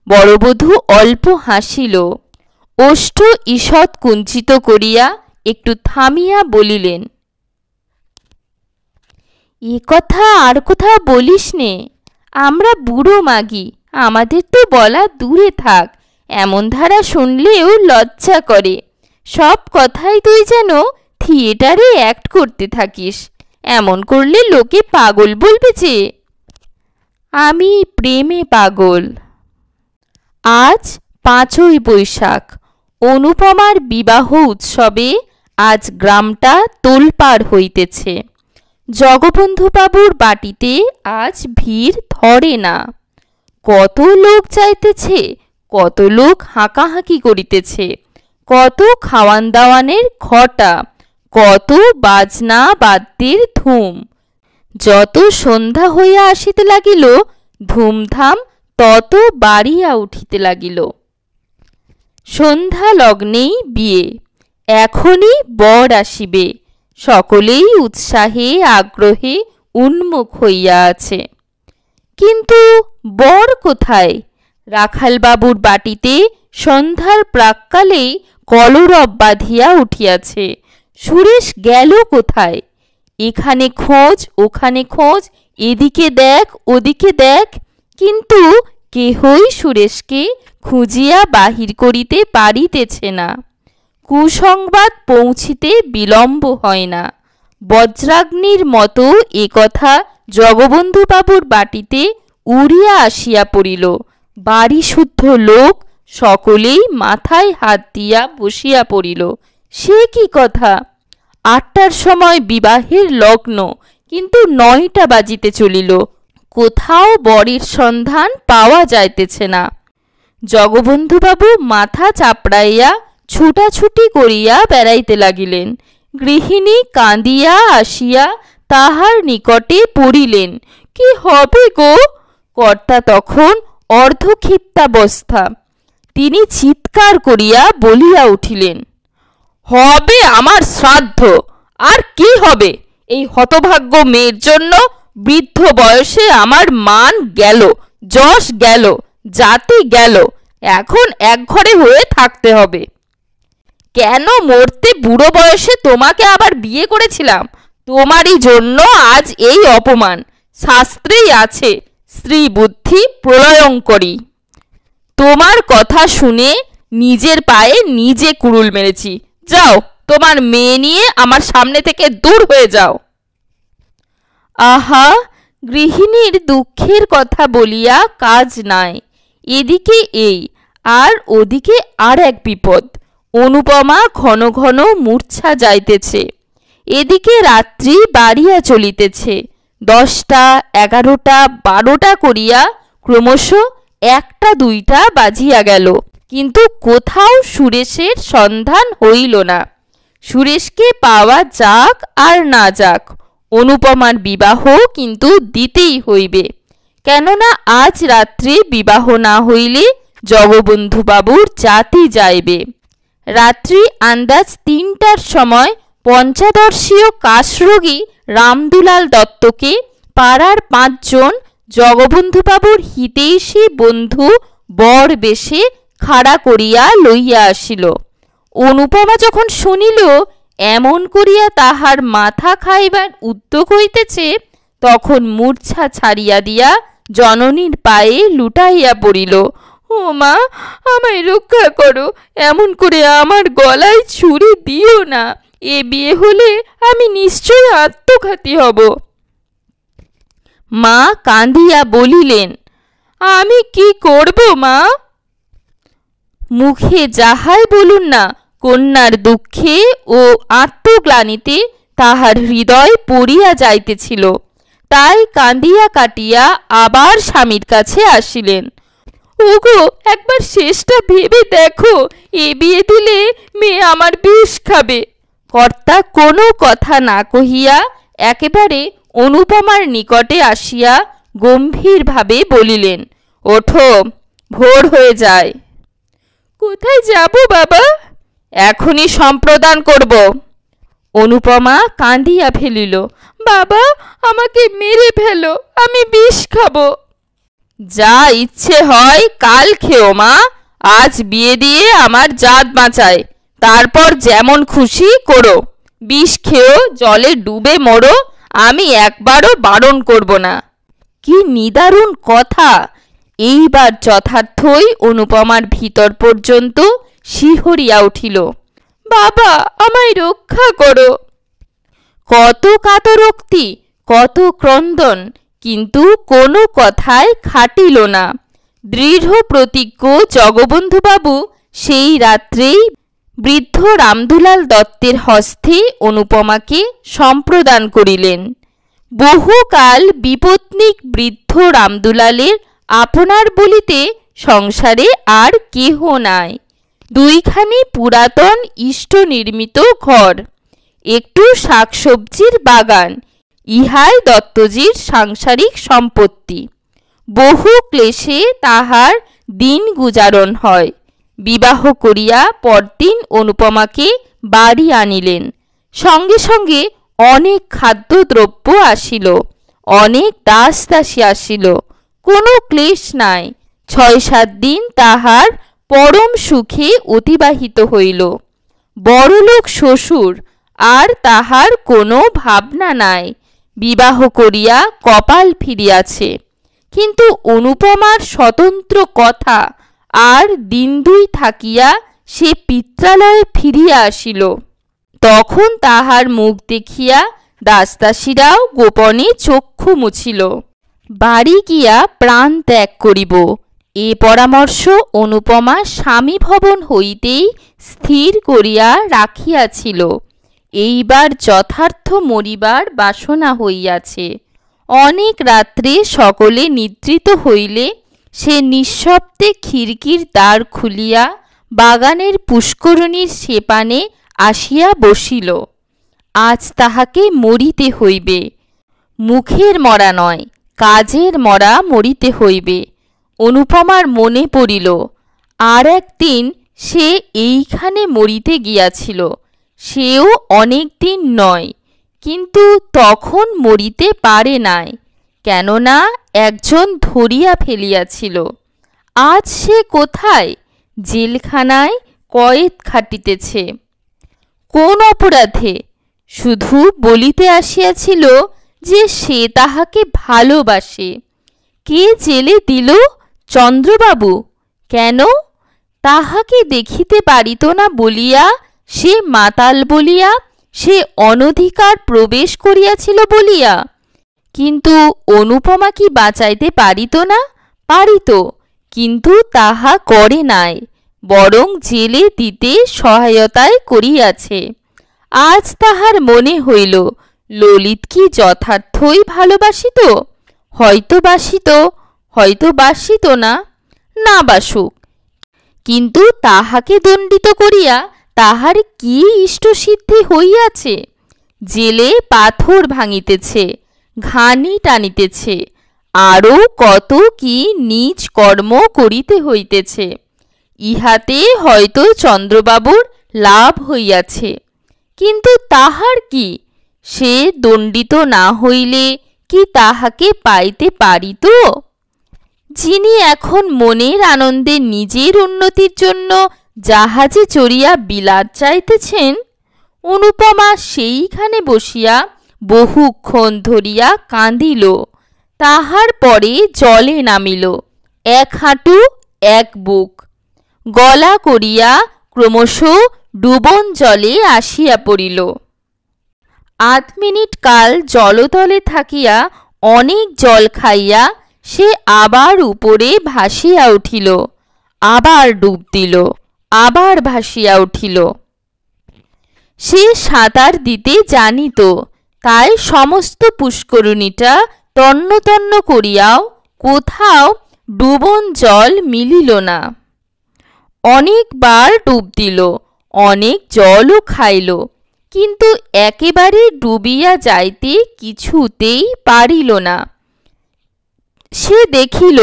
বড়বধূ অল্প হাসিল, ওষ্ঠ ঈষৎ কুঞ্চিত করিয়া একটু থামিয়া বলিলেন, এ কথা আর কোথাও বলিস নে। আমরা বুড়ো মাগি, আমাদের তো বলা দূরে থাক। এমন ধারা শুনলেও লজ্জা করে। সব কথাই তুই যেন থিয়েটারে অ্যাক্ট করতে থাকিস। এমন করলে লোকে পাগল বলবে যে। আমি প্রেমে পাগল। আজ 5ই বৈশাখ। অনুপমার বিবাহ উৎসবে আজ গ্রামটা তোলপাড় হইতেছে। জগবন্ধুবাবুর বাটিতে আজ ভিড় ধরে না। কত লোক যাইতেছে, কত লোক হাঁকাহাঁকি করিতেছে, কত খাওয়ান দাওয়ানের ঘটা, কত বাজনা বাদ্যের ধুম। যত সন্ধ্যা হইয়া আসিতে লাগিল, ধুমধাম তত বাড়িয়া উঠিতে লাগিল। সন্ধ্যা লগ্নেই বিয়ে, এখনই বর আসিবে। সকলেই উৎসাহে আগ্রহে উন্মুখ হইয়া আছে। কিন্তু বর কোথায়? রাখালবাবুর বাটিতে সন্ধ্যার প্রাক্কালেই কলরব বাঁধিয়া উঠিয়াছে। সুরেশ গেল কোথায়? এখানে খোঁজ, ওখানে খোঁজ, এদিকে দেখ, ওদিকে দেখ, কিন্তু কেহই সুরেশকে খুঁজিয়া বাহির করিতে পারিতেছে না। কুসংবাদ পৌঁছিতে বিলম্ব হয় না। বজ্রাগ্নির মতো এ কথা জগবন্ধুবাবুর বাটিতে উড়িয়া আসিয়া পড়িল। বাড়ি শুদ্ধ লোক সকলেই মাথায় হাত দিয়া বসিয়া পড়িল। সে কি কথা? 8টার সময় বিবাহের লগ্ন, কিন্তু 9টা বাজিতে চলিল। কোথাও বরের সন্ধান পাওয়া যাইতেছে না। জগবন্ধুবাবু মাথা চাপড়াইয়া ছুটাছুটি করিয়া বেড়াইতে লাগিলেন। গৃহিণী কাঁদিয়া আসিয়া তাহার নিকটে পড়িলেন। কি হবে গো? কর্তা তখন অর্ধক্ষিপ্তাবস্থা। তিনি চিৎকার করিয়া বলিয়া উঠিলেন, হবে আমার শ্রাদ্ধ। আর কি হবে? এই হতভাগ্য মেয়ের জন্য বৃদ্ধ বয়সে আমার মান গেল, যশ গেল, জাতি গেল। এখন একঘরে হয়ে থাকতে হবে। কেন মরতে বুড়ো বয়সে তোমাকে আবার বিয়ে করেছিলাম? তোমারই জন্য আজ এই অপমান। শাস্ত্রেই আছে, স্ত্রী বুদ্ধি প্রলয়ঙ্করী। তোমার কথা শুনে নিজের পায়ে নিজে কুড়ুল মেরেছি। যাও, তোমার মেয়ে নিয়ে আমার সামনে থেকে দূর হয়ে যাও। আহা, গৃহিণীর দুঃখের কথা বলিয়া কাজ নাই। এদিকে এই, আর ওদিকে আর এক বিপদ। অনুপমা ঘন ঘন মূর্ছা যাইতেছে। এদিকে রাত্রি বাড়িয়া চলিতেছে। 10টা, 11টা, 12টা করিয়া ক্রমশ 1টা 2টা বাজিয়া গেল, কিন্তু কোথাও সুরেশের সন্ধান হইল না। সুরেশকে পাওয়া যাক আর না যাক, অনুপমার বিবাহ কিন্তু দিতেই হইবে। কেননা আজ রাত্রে বিবাহ না হইলে জগবন্ধুবাবুর জাতি যাইবে। রাত্রি আন্দাজ 3টার সময় পঞ্চদর্শীয় কাশরোগী রামদুলাল দত্তকে পাড়ার 5 জন জগবন্ধুবাবুর হিতৈষী বন্ধু বর বেশে খাড়া করিয়া লইয়া আসিল। অনুপমা যখন শুনিল এমন করিয়া তাহার মাথা খাইবার উদ্যোগ হইতেছে, তখন মূর্ছা ছাড়িয়া দিয়া জননীর পায়ে লুটাইয়া পড়িল। ও মা, আমায় রক্ষা করো, এমন করে আমার গলায় ছুরি দিও না, এ বিয়ে হলে আমি নিশ্চয় আত্মঘাতী হব। মা কাঁদিয়া বলিলেন, আমি কি করব মা? মুখে যাহাই বলুন না, কন্যার দুঃখে ও আত্মগ্লানিতে তাহার হৃদয় পড়িয়া যাইতেছিল। তাই কাঁদিয়া কাটিয়া আবার স্বামীর কাছে আসিলেন। ওগো, একবার শেষটা ভেবে দেখো, এ বিয়ে দিলে মেয়ে আমার বিষ খাবে। কর্তা কোনো কথা না কহিয়া একেবারে অনুপমার নিকটে আসিয়া গম্ভীরভাবে বলিলেন, ওঠো, ভোর হয়ে যায়। কোথায় যাব বাবা? এখনই সম্প্রদান করব। অনুপমা কাঁদিয়া ফেলিল, বাবা, আমাকে মেরে ফেলো, আমি বিষ খাবো। যা ইচ্ছে হয় কাল খেও মা, আজ বিয়ে দিয়ে আমার জাত বাঁচায়, তারপর যেমন খুশি করো, বিষ খেও, জলে ডুবে মরো, আমি একবারও বারণ করব না। কি নিদারুণ কথা! এইবার যথার্থই অনুপমার ভিতর পর্যন্ত শিহরিয়া উঠিল। বাবা, আমায় রক্ষা করো। কত কাতরোক্তি, কত ক্রন্দন, কিন্তু কোনো কথায় খাটিল না। দৃঢ় প্রতিজ্ঞ জগবন্ধুবাবু সেই রাত্রেই বৃদ্ধ রামদুলাল দত্তের হস্তে অনুপমাকে সম্প্রদান করিলেন। বহুকাল বিপত্নিক বৃদ্ধ রামদুলালের আপনার বলিতে সংসারে আর কেহ নাই। দুইখানি পুরাতন ইষ্ট নির্মিত ঘর, একটু শাকসবজির বাগান, ইহাই দত্তজির সাংসারিক সম্পত্তি। বহু ক্লেশে তাহার দিন গুজারণ হয়। বিবাহ করিয়া পরদিন অনুপমাকে বাড়ি আনিলেন। সঙ্গে সঙ্গে অনেক খাদ্যদ্রব্য আসিল, অনেক দাস দাসী আসিল, কোনো ক্লেশ নাই। ৬-৭ দিন তাহার পরম সুখে অতিবাহিত হইল। বড়লোক শ্বশুর, আর তাহার কোনো ভাবনা নাই, বিবাহ করিয়া কপাল ফিরিয়াছে। কিন্তু অনুপমার স্বতন্ত্র কথা, আর দিন দুই থাকিয়া সে পিত্রালয়ে ফিরিয়া আসিল। তখন তাহার মুখ দেখিয়া দাসদাসীরাও গোপনে চক্ষু মুছিল। বাড়ি গিয়া প্রাণ ত্যাগ করিব, এ পরামর্শ অনুপমা স্বামী ভবন হইতেই স্থির করিয়া রাখিয়াছিল। এইবার যথার্থ মরিবার বাসনা হইয়াছে। অনেক রাত্রে সকলে নিদ্রিত হইলে সে নিঃশব্দে খিড়কির দ্বার খুলিয়া বাগানের পুষ্করণীর সেপানে আসিয়া বসিল। আজ তাহাকে মরিতে হইবে, মুখের মরা নয়, কাজের মরা মরিতে হইবে। অনুপমার মনে পড়িল, আর একদিন সে এইখানে মরিতে গিয়াছিল, সেও অনেক দিন নয়, কিন্তু তখন মরিতে পারে নাই, কেননা একজন ধরিয়া ফেলিয়াছিল। আজ সে কোথায়? জেলখানায় কয়েদ খাটিতেছে। কোন অপরাধে? শুধু বলিতে আসিয়াছিল যে সে তাহাকে ভালোবাসে। কে জেলে দিল? চন্দ্রবাবু। কেন? তাহাকে দেখিতে পারিত না বলিয়া, সে মাতাল বলিয়া, সে অনধিকার প্রবেশ করিয়াছিল বলিয়া। কিন্তু অনুপমা কি বাঁচাইতে পারিত না? পারিত, কিন্তু তাহা করে নাই, বরং জেলে দিতে সহায়তায় করিয়াছে। আজ তাহার মনে হইল ললিত কি যথার্থই ভালোবাসিত? হয়তো বাসিত, হয়তো বাসিত না, না বাসুক, কিন্তু তাহাকে দণ্ডিত করিয়া তাহার কি ইষ্টসিদ্ধি হইয়াছে? জেলে পাথর ভাঙিতেছে, ঘানি টানিতেছে, আরও কত কি নীচ কর্ম করিতে হইতেছে। ইহাতে হয়তো চন্দ্রবাবুর লাভ হইয়াছে, কিন্তু তাহার কি? সে দণ্ডিত না হইলে কি তাহাকে পাইতে পারি তো? যিনি এখন মনের আনন্দে নিজের উন্নতির জন্য জাহাজে চড়িয়া বিলাত যাইতেছেন, অনুপমা সেইখানে বসিয়া বহুক্ষণ ধরিয়া কাঁদিল। তাহার পরে জলে নামিল, এক হাঁটু এক বুক, গলা করিয়া ক্রমশ ডুবন জলে আসিয়া পড়িল। ৮ মিনিট কাল জলতলে থাকিয়া অনেক জল খাইয়া সে আবার উপরে ভাসিয়া উঠিল, আবার ডুব দিল, আবার ভাসিয়া উঠিল। সে সাঁতার দিতে জানিত, তাই সমস্ত পুষ্করিণীটা তন্ন তন্ন করিয়াও কোথাও ডুবন জল মিলিল না। অনেকবার ডুব দিল, অনেক জলও খাইল, কিন্তু একেবারে ডুবিয়া যাইতে কিছুতেই পারিল না। সে দেখিল,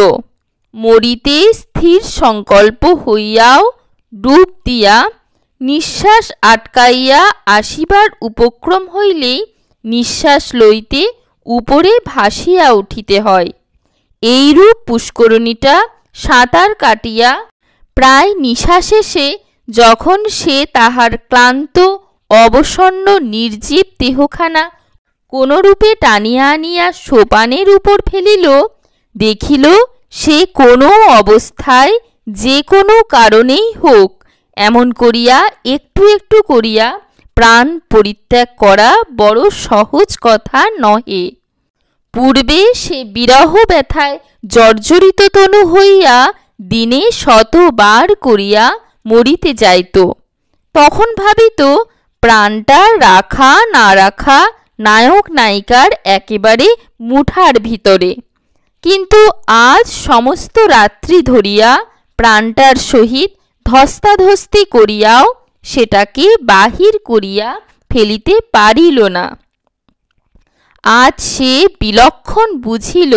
মরিতে স্থির সংকল্প হইয়াও ডুব দিয়া নিঃশ্বাস আটকাইয়া আসিবার উপক্রম হইলেই নিঃশ্বাস লইতে উপরে ভাসিয়া উঠিতে হয়। এইরূপ পুষ্করিণীটা সাঁতার কাটিয়া প্রায় নিঃশ্বাসে যখন সে তাহার ক্লান্ত অবসন্ন নির্জীব দেহখানা কোনরূপে টানিয়া আনিয়া সোপানের উপর ফেলিল, দেখিল সে কোনো অবস্থায় যে কোনো কারণেই হোক এমন করিয়া একটু একটু করিয়া প্রাণ পরিত্যাগ করা বড় সহজ কথা নহে। পূর্বে সে বিরহ ব্যথায় জর্জরিত তনু হইয়া দিনে শতবার করিয়া মরিতে যাইত। তখন ভাবিত প্রাণটা রাখা না রাখা নায়ক নায়িকার একেবারে মুঠার ভিতরে। কিন্তু আজ সমস্ত রাত্রি ধরিয়া প্রাণটার সহিত ধস্তাধস্তি করিয়াও সেটাকে বাহির করিয়া ফেলিতে পারিল না। আজ সে বিলক্ষণ বুঝিল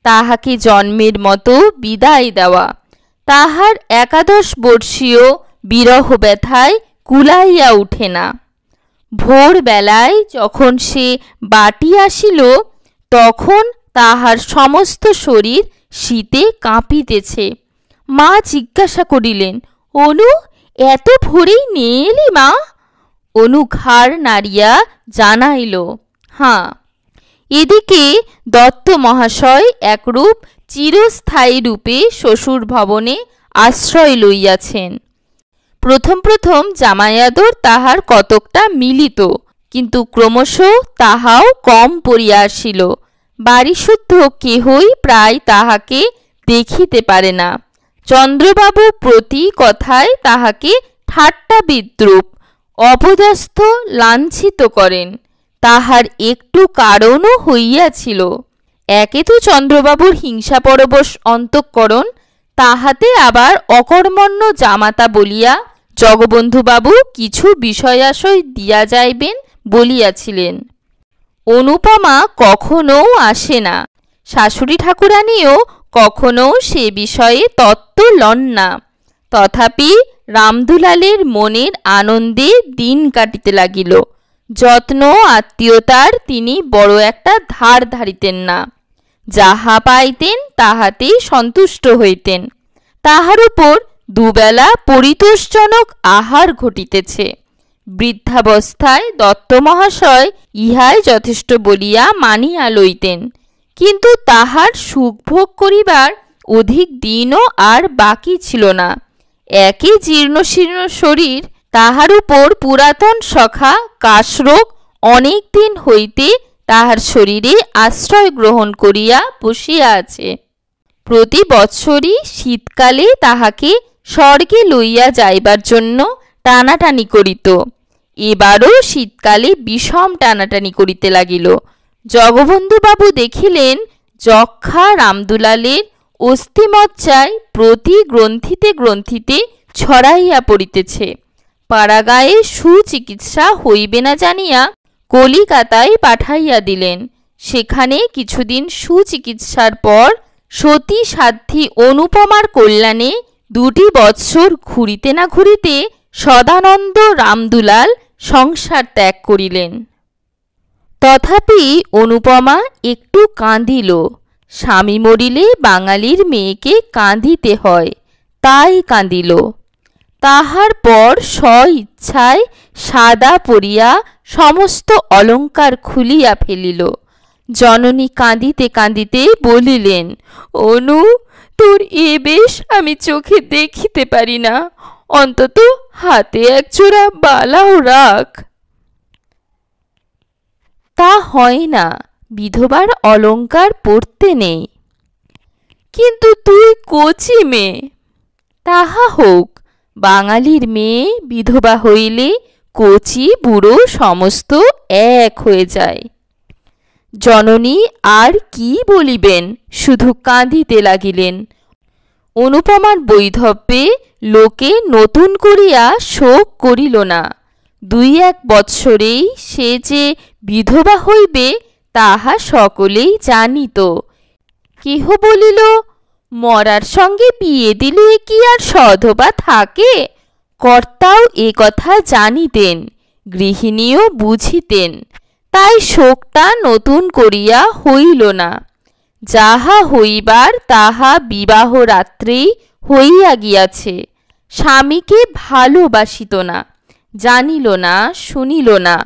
তাহাকে জন্মের মতো বিদায় দেওয়া তাহার 11 বর্ষীয় বিরহ ব্যথায় কুলাইয়া উঠে না। ভোরবেলায় যখন সে বাটি আসিল, তখন তাহার সমস্ত শরীর শীতে কাঁপিতেছে। মা জিজ্ঞাসা করিলেন, অনু, এত ভোরেই নিয়ে এলি মা? অনু ঘাড় নাড়িয়া জানাইল, হাঁ। এদিকে দত্ত মহাশয় একরূপ চিরস্থায়ী রূপে শ্বশুর ভবনে আশ্রয় লইয়াছেন। প্রথম প্রথম জামাই আদর তাহার কতকটা মিলিত, কিন্তু ক্রমশ তাহাও কম পড়িয়া আসিল। বাড়িশুদ্ধ কেহই প্রায় তাহাকে দেখিতে পারে না। চন্দ্রবাবু প্রতি কথায় তাহাকে ঠাট্টা বিদ্রূপ অপদস্থ লাঞ্ছিত করেন। তাহার একটু কারণও হইয়াছিল। একে তো চন্দ্রবাবুর হিংসাপরবশ অন্তঃকরণ, তাহাতে আবার অকর্মণ্য জামাতা বলিয়া জগবন্ধুবাবু কিছু বিষয়াশয় দিয়া যাইবেন বলিয়াছিলেন। অনুপমা কখনও আসে না, শাশুড়ি ঠাকুরানীও কখনও সে বিষয়ে তত্ত্ব লন না। তথাপি রামদুলালের মনের আনন্দে দিন কাটিতে লাগিল। যত্ন আত্মীয়তার তিনি বড় একটা ধার ধারিতেন না। যাহা পাইতেন তাহাতেই সন্তুষ্ট হইতেন। তাহার উপর দুবেলা পরিতোষজনক আহার ঘটিতেছে। বৃদ্ধাবস্থায় দত্ত মহাশয় ইহাই যথেষ্ট বলিয়া মানিয়া লইতেন, কিন্তু তাহার সুখভোগ করিবার অধিক দিনও আর বাকি ছিল না। একই জীর্ণশীর্ণ শরীর, তাহার উপর পুরাতন সখা কাশরোগ অনেক দিন হইতে তাহার শরীরে আশ্রয় গ্রহণ করিয়া বসিয়া আছে। প্রতি বৎসরই শীতকালে তাহাকে স্বর্গে লইয়া যাইবার জন্য টানাটানি করিত। এবারও শীতকালে বিষম টানাটানি করিতে লাগিল। জগবন্ধুবাবু দেখিলেন যক্ষা রামদুলালের অস্থিমজ্জায় প্রতি গ্রন্থিতে গ্রন্থিতে ছড়াইয়া পড়িতেছে। পাড়াগাঁয়ে সুচিকিৎসা হইবে না জানিয়া কলিকাতায় পাঠাইয়া দিলেন। সেখানে কিছুদিন সুচিকিৎসার পর সতী সাধ্বী অনুপমার কল্যাণে 2 বৎসর ঘুরিতে না ঘুরিতে সদানন্দ রামদুলাল সংসার ত্যাগ করিলেন। তথাপি অনুপমা একটু কাঁদিল। স্বামী মরিলে বাঙালির মেয়েকে কাঁদিতে হয়, তাই কাঁদিল। তাহার পর স্ব-ইচ্ছায় সাদা পরিয়া সমস্ত অলঙ্কার খুলিয়া ফেলিল। জননী কাঁদিতে কাঁদিতে বলিলেন, অনু, তোর এ বেশ আমি চোখে দেখিতে পারি না, অন্তত হাতে একজোড়া বালাও রাখ। তা হয় না, বিধবার অলঙ্কার পরতে নেই। কিন্তু তুই কচি মেয়ে। তাহা হোক, বাঙালির মেয়ে বিধবা হইলে কচি বুড়ো সমস্ত এক হয়ে যায়। জননী আর কি বলিবেন, শুধু কাঁদিতে লাগিলেন। অনুপমার বৈধব্যে লোকে নতুন করিয়া শোক করিল না। 2-1 বৎসরেই সে যে বিধবা হইবে তাহা সকলেই জানিত। কেহ বলিল, মরার সঙ্গে বিয়ে দিলে কি আর সধবা থাকে? কর্তাও এ কথা জানিতেন, গৃহিণীও বুঝিতেন, তাই শোকটা নতুন করিয়া হইল না। যাহা হইবার তাহা বিবাহ রাত্রেই হইয়া গিয়াছে। স্বামীকে ভালোবাসিত না, জানিল না, শুনিল না।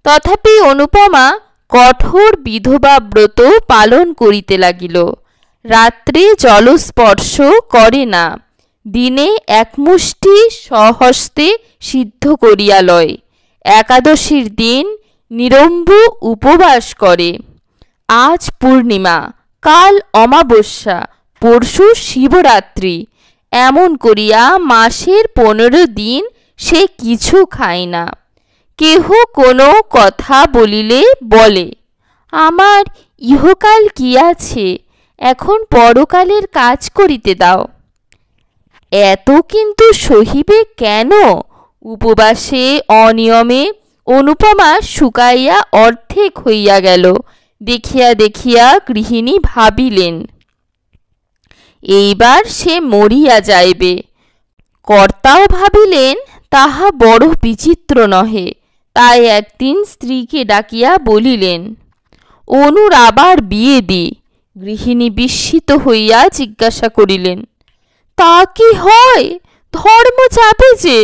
তথাপি অনুপমা কঠোর বিধবা ব্রত পালন করিতে লাগিল। রাত্রে জলস্পর্শ করে না, দিনে এক মুষ্টি স্বহস্তে সিদ্ধ করিয়া লয়। একাদশীর দিন নিরম্ব উপবাস করে। আজ পূর্ণিমা, কাল অমাবস্যা, পরশু শিবরাত্রি, এমন করিয়া মাসের 15 দিন সে কিছু খায় না। কেহ কোনো কথা বলিলে বলে, আমার ইহকাল কি আছে, এখন পরকালের কাজ করিতে দাও। এত কিন্তু সহিবে কেন? উপবাসে অনিয়মে অনুপমা শুকাইয়া অর্ধেক হইয়া গেল। দেখিয়া দেখিয়া গৃহিণী ভাবিলেন, এইবার সে মরিয়া যাইবে। কর্তাও ভাবিলেন, তাহা বড় বিচিত্র নহে। তাই একদিন স্ত্রীকে ডাকিয়া বলিলেন, অনুর আবার বিয়ে দি। গৃহিণী বিস্মিত হইয়া জিজ্ঞাসা করিলেন, তা কি হয়? ধর্ম যাবে যে।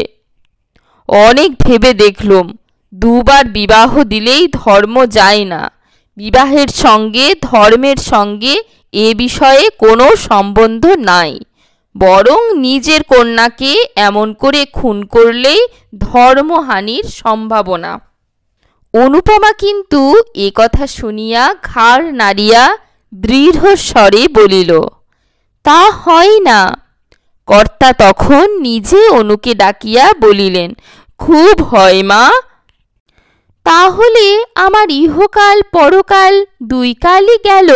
অনেক ভেবে দেখলুম, 2 বার বিবাহ দিলেই ধর্ম যায় না। বিবাহের সঙ্গে ধর্মের সঙ্গে এ বিষয়ে কোনো সম্বন্ধ নাই। বরং নিজের কন্যাকে এমন করে খুন করলেই ধর্মহানির সম্ভাবনা। অনুপমা কিন্তু এ কথা শুনিয়া ঘাড় নাড়িয়া দৃঢ় স্বরে বলিল, তা হয় না। কর্তা তখন নিজে অনুকে ডাকিয়া বলিলেন, খুব হয় মা। তাহলে আমার ইহকাল পরকাল 2 কালই গেল।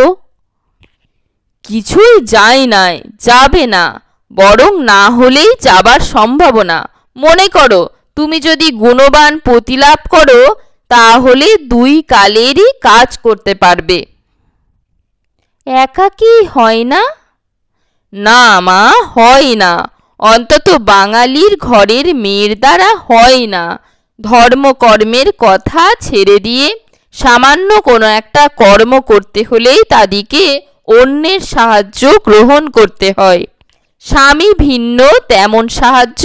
কিছুই যায় নাই, যাবে না, বরং না হলেই যাবার সম্ভাবনা। মনে করো, তুমি যদি গুণবান পতি লাভ করো, তাহলে 2 কালেরই কাজ করতে পারবে। একা কি হয় না? না মা, হয় না। অন্তত বাঙালির ঘরের মেয়ের দ্বারা হয় না। ধর্মকর্মের কথা ছেড়ে দিয়ে সামান্য কোনো একটা কর্ম করতে হলেই তাদিকে অন্যের সাহায্য গ্রহণ করতে হয়। স্বামী ভিন্ন তেমন সাহায্য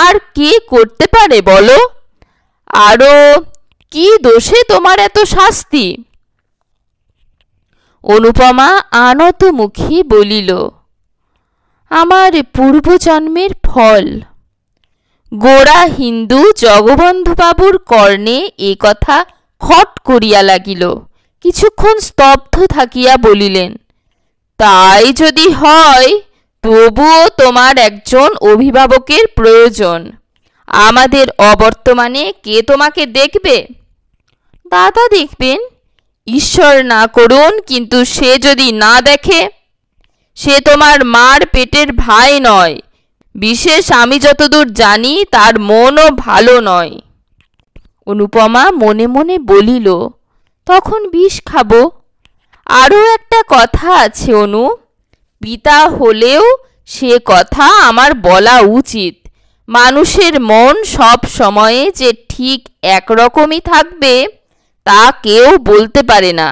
আর কে করতে পারে বলো? আরও কি দোষে তোমার এত শাস্তি? অনুপমা আনত মুখে বলিল, আমার পূর্বজন্মের ফল। গোড়া হিন্দু জগবন্ধুবাবুর কর্ণে এ কথা খট করিয়া লাগিল। কিছুক্ষণ স্তব্ধ থাকিয়া বলিলেন, তাই যদি হয়, তবুও তোমার একজন অভিভাবকের প্রয়োজন। আমাদের অবর্তমানে কে তোমাকে দেখবে? দাদা দেখবেন। ঈশ্বর না করুন, কিন্তু সে যদি না দেখে? সে তোমার মার পেটের ভাই নয়। বিশেষ আমি যতদূর জানি তার মনও ভালো নয়। অনুপমা মনে মনে বলিল, তখন বিষ খাবো। আরও একটা কথা আছে অনু, পিতা হলেও সে কথা আমার বলা উচিত। মানুষের মন সব সময়ে যে ঠিক একরকমই থাকবে তা কেউ বলতে পারে না।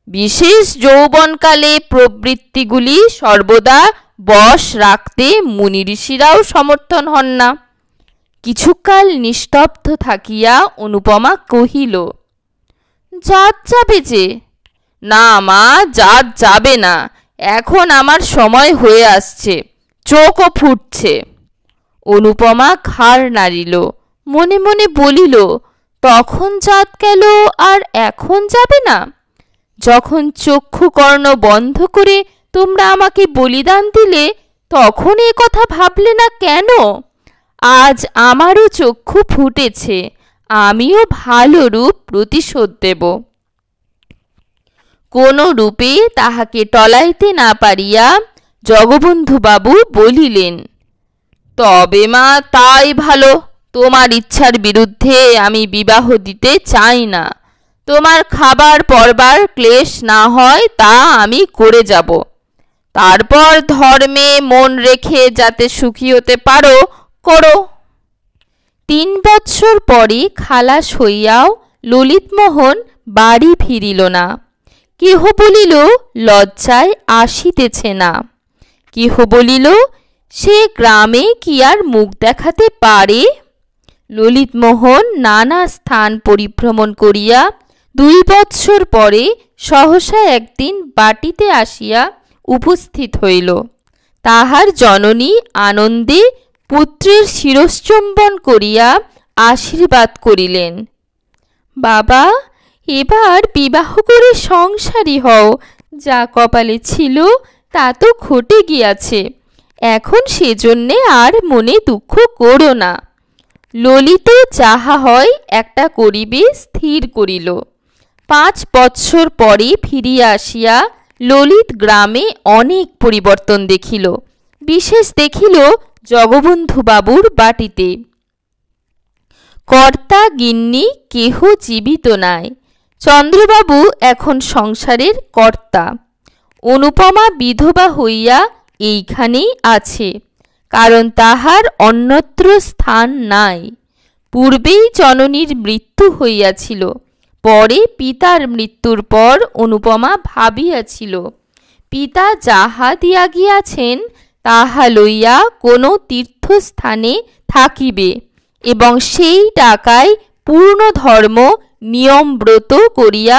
বিশেষ যৌবনকালে প্রবৃত্তিগুলি সর্বদা বশ রাখতে মুনি ঋষিরাও সমর্থন হন না। কিছুকাল নিস্তব্ধ থাকিয়া অনুপমা কহিল, জাত যাবে যে? না মা, জাত যাবে না, এখন আমার সময় হয়ে আসছে, চোখও ফুটছে। অনুপমা ঘাড় নাড়িল, মনে মনে বলিল, তখন জাত গেল আর এখন যাবে না? যখন চক্ষু কর্ণ বন্ধ করে তোমরা আমাকে বলিদান দিলে তখন এ কথা ভাবলে না কেন? আজ আমারও চক্ষু ফুটেছে, আমিও ভালো রূপ প্রতিশোধ দেব। কোনো রূপে তাহাকে টলাইতে না পারিয়া জগবন্ধুবাবু বলিলেন, তবে মা তাই ভালো, তোমার ইচ্ছার বিরুদ্ধে আমি বিবাহ দিতে চাই না। তোমার খাবার পরবার ক্লেশ না হয় তা আমি করে যাব। তারপর ধর্মে মন রেখে যাতে সুখী হতে পারো, করো। 3 বৎসর পরে খালাস হইয়াও ললিতমোহন বাড়ি ফিরিল না। কেহ বলিল লজ্জায় আসিতেছে না, কেহ বলিল সে গ্রামে কি আর মুখ দেখাতে পারে। ললিতমোহন নানা স্থান পরিভ্রমণ করিয়া 2 বৎসর পরে সহসা একদিন বাটিতে আসিয়া উপস্থিত হইল। তাহার জননী আনন্দে পুত্রের শিরশ্চুম্বন করিয়া আশীর্বাদ করিলেন। বাবা, এবার বিবাহ করে সংসারী হও, যা কপালে ছিল তা তো ঘটে গিয়াছে, এখন সেজন্যে আর মনে দুঃখ করো না। ললিত যাহা হয় একটা করিবে স্থির করিল। 5 বৎসর পরে ফিরিয়া আসিয়া ললিত গ্রামে অনেক পরিবর্তন দেখিল। বিশেষ দেখিল জগবন্ধুবাবুর বাটিতে। কর্তা গিন্নি কেহ জীবিত নাই। চন্দ্রবাবু এখন সংসারের কর্তা। অনুপমা বিধবা হইয়া এইখানেই আছে, কারণ তাহার অন্যত্র স্থান নাই। পূর্বেই জননীর মৃত্যু হইয়াছিল, পরে পিতার মৃত্যুর পর অনুপমা ভাবিয়াছিল পিতা যাহা দিয়া গিয়াছেন তাহা লইয়া কোনো তীর্থস্থানে থাকিবে এবং সেই টাকায় পূর্ণ ধর্ম নিয়মব্রত করিয়া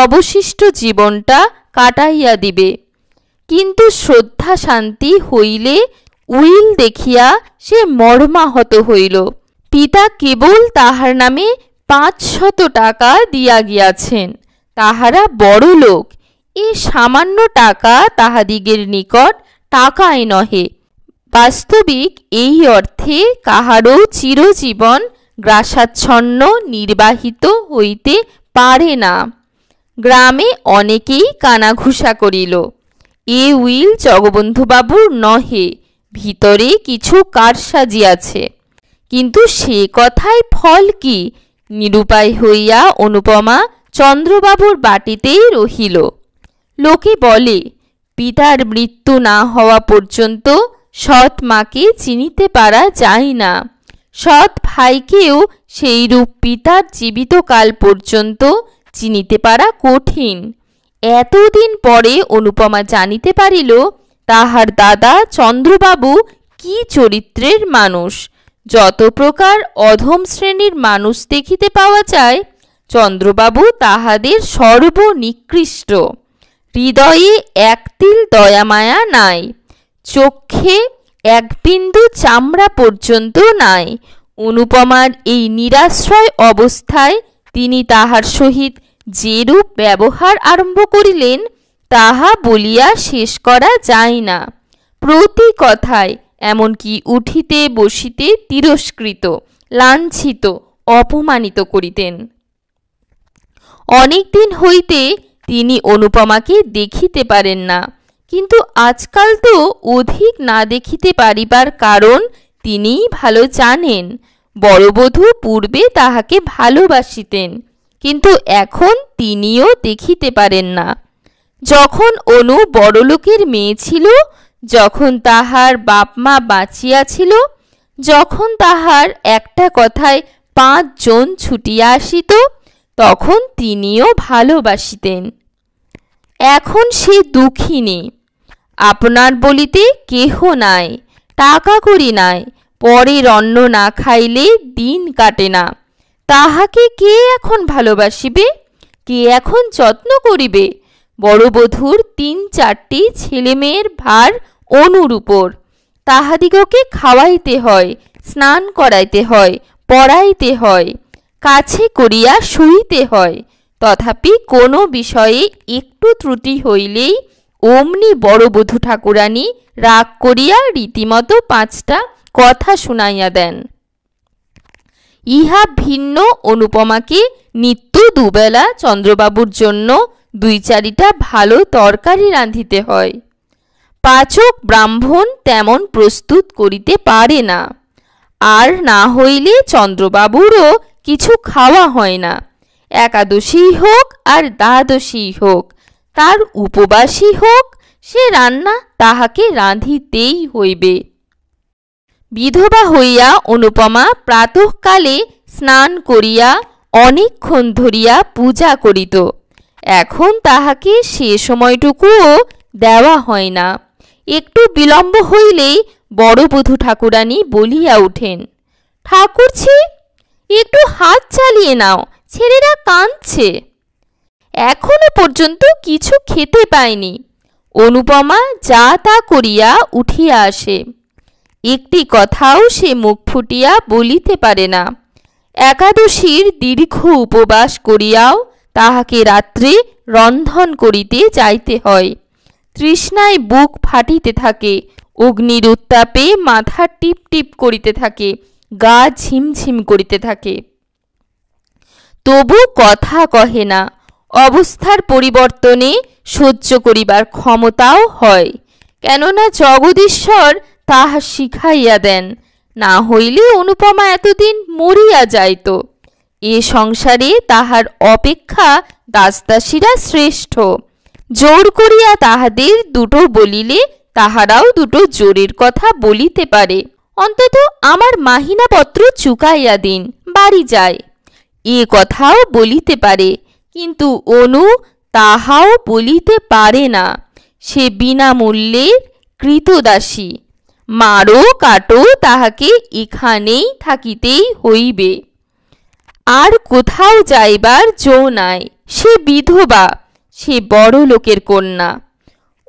অবশিষ্ট জীবনটা কাটাইয়া দিবে। কিন্তু শ্রদ্ধা শান্তি হইলে উইল দেখিয়া সে মর্মাহত হইল। পিতা কেবল তাহার নামে 500 টাকা দিয়া গিয়াছেন। তাহারা বড় লোক, এ সামান্য টাকা তাহাদিগের নিকট টাকাই নহে। বাস্তবিক এই অর্থে কাহারও চিরজীবন গ্রাসাচ্ছন্ন নির্বাহিত হইতে পারে না। গ্রামে অনেকেই কানাঘুষা করিল, এ উইল জগবন্ধুবাবুর নহে, ভিতরে কিছু কারসাজি আছে। কিন্তু সে কথায় ফল কি? নিরুপায় হইয়া অনুপমা চন্দ্রবাবুর বাটিতেই রহিল। লোকে বলে, পিতার মৃত্যু না হওয়া পর্যন্ত সৎ মাকে চিনিতে পারা যায় না। সৎ ভাইকেও সেইরূপ পিতার জীবিতকাল পর্যন্ত চিনিতে পারা কঠিন। এতদিন পরে অনুপমা জানিতে পারিল তাহার দাদা চন্দ্রবাবু কি চরিত্রের মানুষ। যত প্রকার অধম শ্রেণীর মানুষ দেখিতে পাওয়া যায়, চন্দ্রবাবু তাহাদের সর্বনিকৃষ্ট। হৃদয়ে এক তিল দয়ামায়া নাই, চক্ষে এক বিন্দু চামড়া পর্যন্ত নাই। অনুপমার এই নিরাশ্রয় অবস্থায় তিনি তাহার সহিত যেরূপ ব্যবহার আরম্ভ করিলেন তাহা বলিয়া শেষ করা যায় না। প্রতি কথায়, এমনকি উঠিতে বসিতে তিরস্কৃত, লাঞ্ছিত, অপমানিত করিতেন। অনেক দিন হইতে তিনি অনুপমাকে দেখিতে পারেন না, কিন্তু আজকাল তো অধিক না দেখিতে পারিবার কারণ তিনিই ভালো জানেন। বড়বধূ পূর্বে তাহাকে ভালোবাসিতেন, কিন্তু এখন তিনিও দেখিতে পারেন না। যখন অনু বড়লোকের মেয়ে ছিল, যখন তাহার বাপ মা বাঁচিয়া ছিল, যখন তাহার একটা কথায় 5 জন ছুটিয়া আসিত, তখন তিনিও ভালোবাসিতেন। এখন সে দুঃখিনী, আপনার বলিতে কেহ নাই, টাকা করি নাই, পরের অন্ন না খাইলে দিন কাটে না। তাহাকে কে এখন ভালোবাসিবে, কে এখন যত্ন করিবে? বড় বধূর ৩-৪টি ছেলেমেয়ের ভার অনুর উপর। তাহাদিগকে খাওয়াইতে হয়, স্নান করাইতে হয়, পড়াইতে হয়, কাছে করিয়া শুইতে হয়। তথাপি কোনো বিষয়ে একটু ত্রুটি হইলেই অমনি বড় বধূ ঠাকুরানী রাগ করিয়া রীতিমতো 5টা কথা শুনাইয়া দেন। ইহা ভিন্ন অনুপমাকে নিত্য দুবেলা চন্দ্রবাবুর জন্য 2-4টা ভালো তরকারি রাঁধিতে হয়। পাচক ব্রাহ্মণ তেমন প্রস্তুত করিতে পারে না, আর না হইলে চন্দ্রবাবুরও কিছু খাওয়া হয় না। একাদশী হোক আর দ্বাদশী হোক, তার উপবাসী হোক, সে রান্না তাহাকে রাঁধিতেই হইবে। বিধবা হইয়া অনুপমা প্রাতঃকালে স্নান করিয়া অনেকক্ষণ ধরিয়া পূজা করিত। এখন তাহাকে সে সময়টুকুও দেওয়া হয় না। একটু বিলম্ব হইলেই বড় বধূ ঠাকুরানী বলিয়া উঠেন, ঠাকুরছি, একটু হাত চালিয়ে নাও, ছেলেরা কাঁদছে। এখনো পর্যন্ত কিছু খেতে পায়নি। অনুপমা যা তা করিয়া উঠিয়া আসে, একটি কথাও সে মুখ ফুটিয়া বলিতে পারে না। একাদশীর দীর্ঘ উপবাস করিয়াও তাহাকে রাত্রে রন্ধন করিতে যাইতে হয়। তৃষ্ণায় বুক ফাটিতে থাকে, অগ্নির উত্তাপে মাথা টিপ টিপ করিতে থাকে, গা ঝিমঝিম করিতে থাকে। তবু কথা কহে না। অবস্থার পরিবর্তনে সহ্য করিবার ক্ষমতাও হয়, কেননা জগদীশ্বর তাহা শিখাইয়া দেন। না হইলে অনুপমা এতদিন মরিয়া যাইত। এ সংসারে তাহার অপেক্ষা দাসদাসীরা শ্রেষ্ঠ। জোর করিয়া তাহাদের দুটো বলিলে তাহারাও দুটো জোরের কথা বলিতে পারে। অন্তত আমার মাহিনাপত্র চুকাইয়া দিন, বাড়ি যায়, এ কথাও বলিতে পারে। কিন্তু অনু তাহাও বলিতে পারে না। সে বিনামূল্যের কৃতদাসী। মারো কাটো, তাহাকে এখানেই থাকিতেই হইবে। আর কোথাও যাইবার জো নাই। সে বিধবা, সে বড় লোকের কন্যা।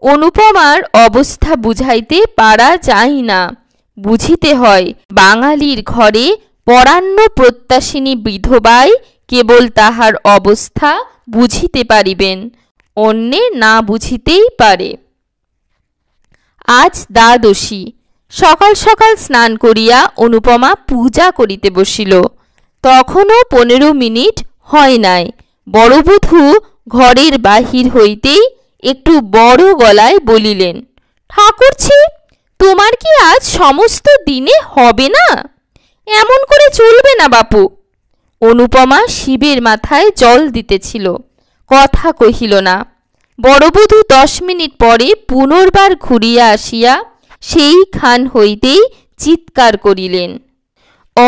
অনুপমার অবস্থা বুঝাইতে পারা যায় না। বুঝিতে হয় বাঙালির ঘরে পরান্ন প্রত্যাশিনী বিধবাই কেবল তাহার অবস্থা বুঝিতে পারিবেন, অন্যে না বুঝিতেই পারে। আজ দ্বাদশী। সকাল সকাল স্নান করিয়া অনুপমা পূজা করিতে বসিল। তখনও 15 মিনিট হয় নাই। বড় বধূ ঘরের বাহির হইতেই একটু বড় গলায় বলিলেন, ঠাকুরছি, তোমার কি আজ সমস্ত দিনে হবে না? এমন করে চলবে না বাপু। অনুপমা শিবের মাথায় জল দিতেছিল, কথা কহিল না। বড় বধূ 10 মিনিট পরে পুনর্বার ঘুরিয়া আসিয়া সেই খান হইতেই চিৎকার করিলেন,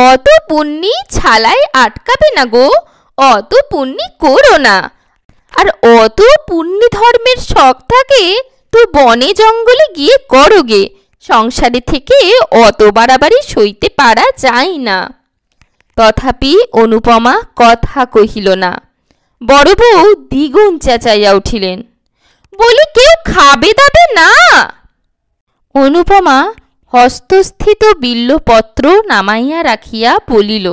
অত পুণ্যি ছালায় আটকাবে না গো, অত পুণ্যি করো না। আর অত পুণ্যি ধর্মের শখ থাকে তো বনে জঙ্গলে গিয়ে করো গে, সংসারে থেকে অত বাড়াবাড়ি সইতে পারা যায় না। তথাপি অনুপমা কথা কহিল না। বড় বউ দ্বিগুণ চেঁচাইয়া উঠিলেন, বলি কেউ খাবে দাবে না। অনুপমা হস্তস্থিত বিল্বপত্র নামাইয়া রাখিয়া বলিল,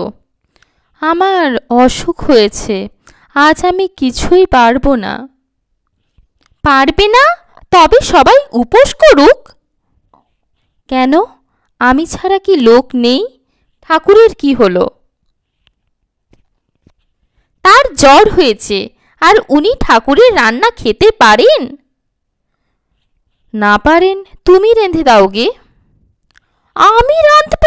আমার অসুখ হয়েছে, আজ আমি কিছুই পারব না। পারবে না? তবে সবাই উপোস করুক। কেন, আমি ছাড়া কি লোক নেই? ঠাকুরের কি হলো? তার জ্বর হয়েছে, আর উনি ঠাকুরের রান্না খেতে পারেন? না পারেন তুমি রেঁধে দাও গে। আমি রাঁধব?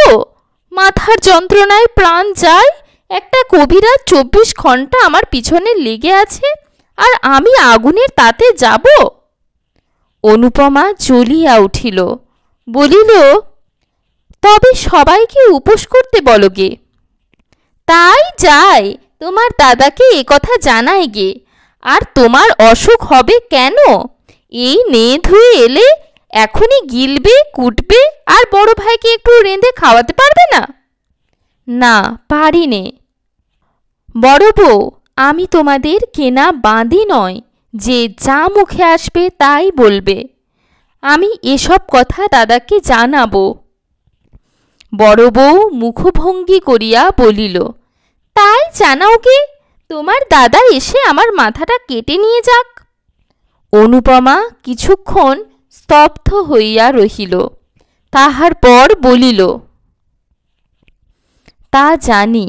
মাথার যন্ত্রণায় প্রাণ যায়। একটা কবিরাজ 24 ঘন্টা আমার পিছনে লেগে আছে, আর আমি আগুনের তাতে যাব? অনুপমা জ্বলিয়া উঠিল, বলিল, তবে সবাইকে উপোস করতে বলো গে। তাই যায়, তোমার দাদাকে এ কথা জানাই গে। আর তোমার অসুখ হবে কেন? এই নেয়ে ধুয়ে এলে এখনই গিলবে, কুটবে, আর বড় ভাইকে একটু রেঁধে খাওয়াতে পারবে না? না, পারি নে। বড় বউ, আমি তোমাদের কেনা বাঁধি নয় যে যা মুখে আসবে তাই বলবে। আমি এসব কথা দাদাকে জানাবো। বড় বউ মুখভঙ্গি করিয়া বলিল, তাই জানাও গে, তোমার দাদা এসে আমার মাথাটা কেটে নিয়ে যাক। অনুপমা কিছুক্ষণ স্তব্ধ হইয়া রহিল। তাহার পর বলিল, তা জানি,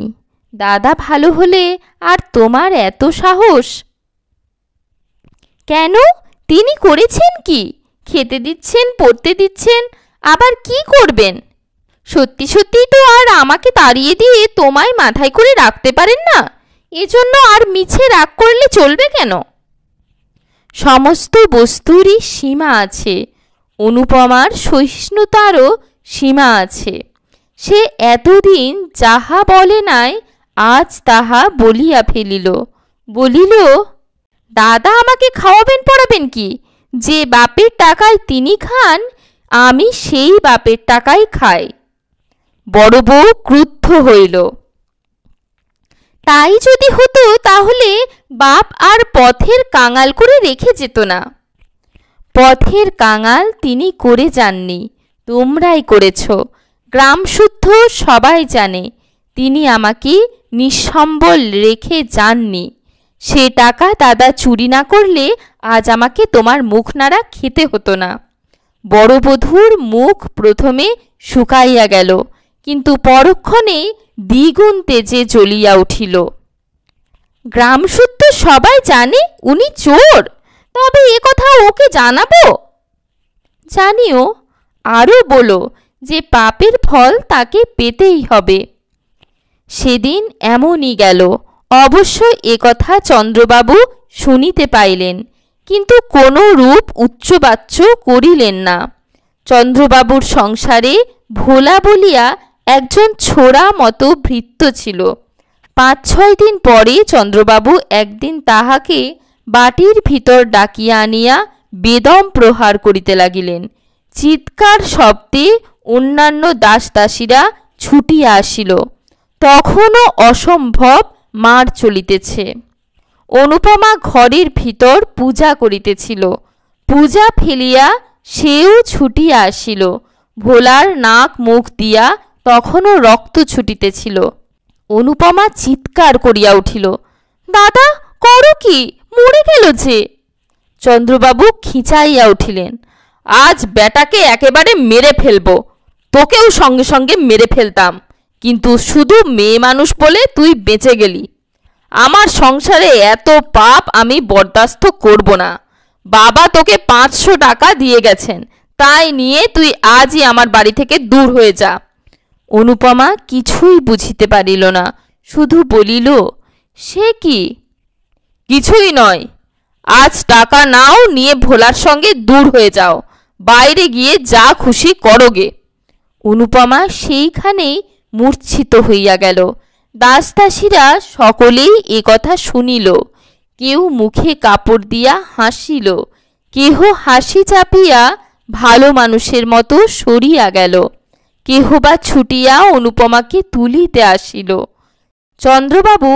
দাদা ভালো হলে আর তোমার এত সাহস কেন? তিনি করেছেন কি? খেতে দিচ্ছেন, পড়তে দিচ্ছেন, আবার কি করবেন? সত্যি সত্যি তো আর আমাকে তাড়িয়ে দিয়ে তোমায় মাথায় করে রাখতে পারেন না। এজন্য আর মিছে রাগ করলে চলবে কেন? সমস্ত বস্তুরই সীমা আছে। অনুপমার সহিষ্ণুতারও সীমা আছে। সে এতদিন যাহা বলে নাই, আজ তাহা বলিয়া ফেলিল। বলিল, দাদা আমাকে খাওয়াবেন পড়াবেন কি? যে বাপের টাকায় তিনি খান, আমি সেই বাপের টাকায় খাই। বড় বউ ক্রুদ্ধ হইল। তাই যদি হতো তাহলে বাপ আর পথের কাঙাল করে রেখে যেত না। পথের কাঙাল তিনি করে যাননি, তোমরাই করেছ। গ্রামশুদ্ধ সবাই জানে তিনি আমাকে নিঃসম্বল রেখে যাননি। সে টাকা দাদা চুরি না করলে আজ আমাকে তোমার মুখ নাড়া খেতে হতো না। বড় বধূর মুখ প্রথমে শুকাইয়া গেল, কিন্তু পরক্ষণে দ্বিগুণ তেজে জ্বলিয়া উঠিল। গ্রামশুদ্ধ সবাই জানে উনি চোর, তবে এ কথা ওকে জানাবো? জানিও, আরও বলো যে পাপের ফল তাকে পেতেই হবে। সেদিন এমনই গেল। অবশ্য এ কথা চন্দ্রবাবু শুনিতে পাইলেন, কিন্তু কোনো রূপ উচ্চবাচ্য করিলেন না। চন্দ্রবাবুর সংসারে ভোলা বলিয়া একজন ছোড়া মতো ভৃত্য ছিল। 5-6 দিন পরে চন্দ্রবাবু একদিন তাহাকে বাটির ভিতর ডাকিয়া আনিয়া বেদম প্রহার করিতে লাগিলেন। চিৎকার শব্দে অন্যান্য দাসদাসীরা ছুটিয়া আসিল। তখনও অসম্ভব মার চলিতেছে। অনুপমা ঘরের ভিতর পূজা করিতেছিল। পূজা ফেলিয়া সেও ছুটিয়া আসিল। ভোলার নাক মুখ দিয়া তখনও রক্ত ছুটিতেছিল। অনুপমা চিৎকার করিয়া উঠিল, দাদা করো কি? মরে গেল যে। চন্দ্রবাবু খিঁচাইয়া উঠিলেন, আজ বেটাকে একেবারে মেরে ফেলবো। তোকেও সঙ্গে সঙ্গে মেরে ফেলতাম, কিন্তু শুধু মেয়ে মানুষ বলে তুই বেঁচে গেলি। আমার সংসারে এত পাপ আমি বরদাস্ত করব না। বাবা তোকে 500 টাকা দিয়ে গেছেন, তাই নিয়ে তুই আজই আমার বাড়ি থেকে দূর হয়ে যা। অনুপমা কিছুই বুঝিতে পারিল না, শুধু বলিল, সে কি? কিছুই নয়, আজ টাকা নাও, নিয়ে ভোলার সঙ্গে দূর হয়ে যাও। বাইরে গিয়ে যা খুশি করোগে। অনুপমা সেইখানেই মূর্ছিত হইয়া গেল। দাসদাসীরা সকলেই এ কথা শুনিল। কেউ মুখে কাপড় দিয়া হাসিল, কেহ হাসি চাপিয়া ভালো মানুষের মতো সরিয়া গেল, কেহ বা ছুটিয়া অনুপমাকে তুলিতে আসিল। চন্দ্রবাবু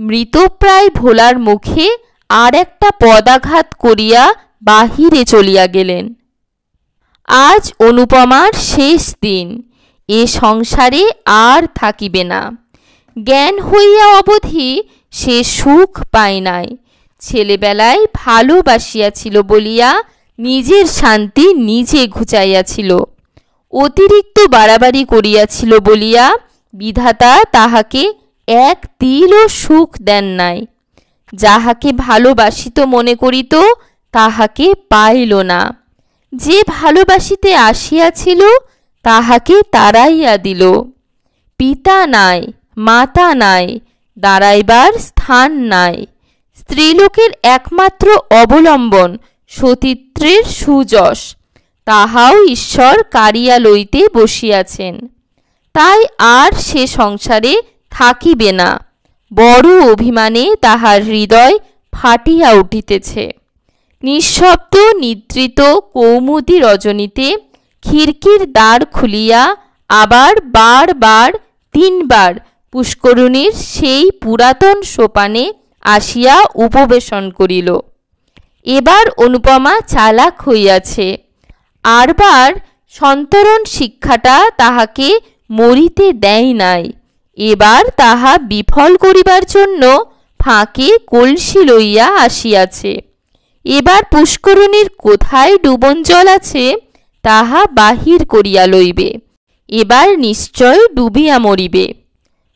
মৃতপ্রায় ভোলার মুখে আর একটা পদাঘাত করিয়া বাহিরে চলিয়া গেলেন। আজ অনুপমার শেষ দিন। এ সংসারে আর থাকিবে না। জ্ঞান হইয়া অবধি সে সুখ পায় নাই। ছেলেবেলায় ভালোবাসিয়াছিল বলিয়া নিজের শান্তি নিজে ঘুচাইয়াছিল। অতিরিক্ত বাড়াবাড়ি করিয়াছিল বলিয়া বিধাতা তাহাকে এক তিলও সুখ দেন নাই। যাহাকে ভালোবাসিত মনে করিত তাহাকে পাইল না। যে ভালোবাসিতে আসিয়াছিল তাহাকে তাড়াইয়া দিল। পিতা নাই, মাতা নাই, দাঁড়াইবার স্থান নাই। স্ত্রীলোকের একমাত্র অবলম্বন সতীত্বের সুযশ, তাহাও ঈশ্বর কাড়িয়া লইতে বসিয়াছেন। তাই আর সে সংসারে থাকিবে না। বড় অভিমানে তাহার হৃদয় ফাটিয়া উঠিতেছে। নিঃশব্দ নিদ্রিত কৌমুদী রজনীতে খিড়কির দ্বার খুলিয়া আবার বারবার 3 বার পুষ্করিণীর সেই পুরাতন সোপানে আসিয়া উপবেশন করিল। এবার অনুপমা চালাক হইয়াছে। আরবার সন্তরণ শিক্ষাটা তাহাকে মরিতে দেয় নাই। এবার তাহা বিফল করিবার জন্য ফাঁকে কলসি লইয়া আসিয়াছে। এবার পুষ্করিণীর কোথায় ডুবন জল আছে তাহা বাহির করিয়া লইবে। এবার নিশ্চয় ডুবিয়া মরিবে।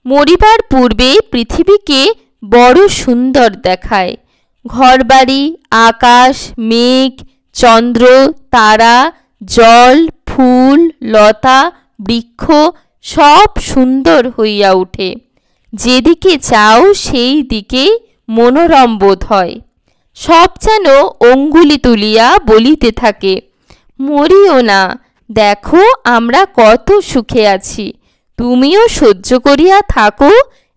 মরিবার পূর্বে পৃথিবীকে বড় সুন্দর দেখায়। ঘরবাড়ি, আকাশ, মেঘ, চন্দ্র, তারা, জল, ফুল, লতা, বৃক্ষ সব সুন্দর হইয়া উঠে। যেদিকে চাও সেই দিকে মনোরম বোধ হয়। সব যেন অঙ্গুলি তুলিয়া বলিতে থাকে, মরিও না, দেখো আমরা কত সুখে আছি, তুমিও সহ্য করিয়া থাকো,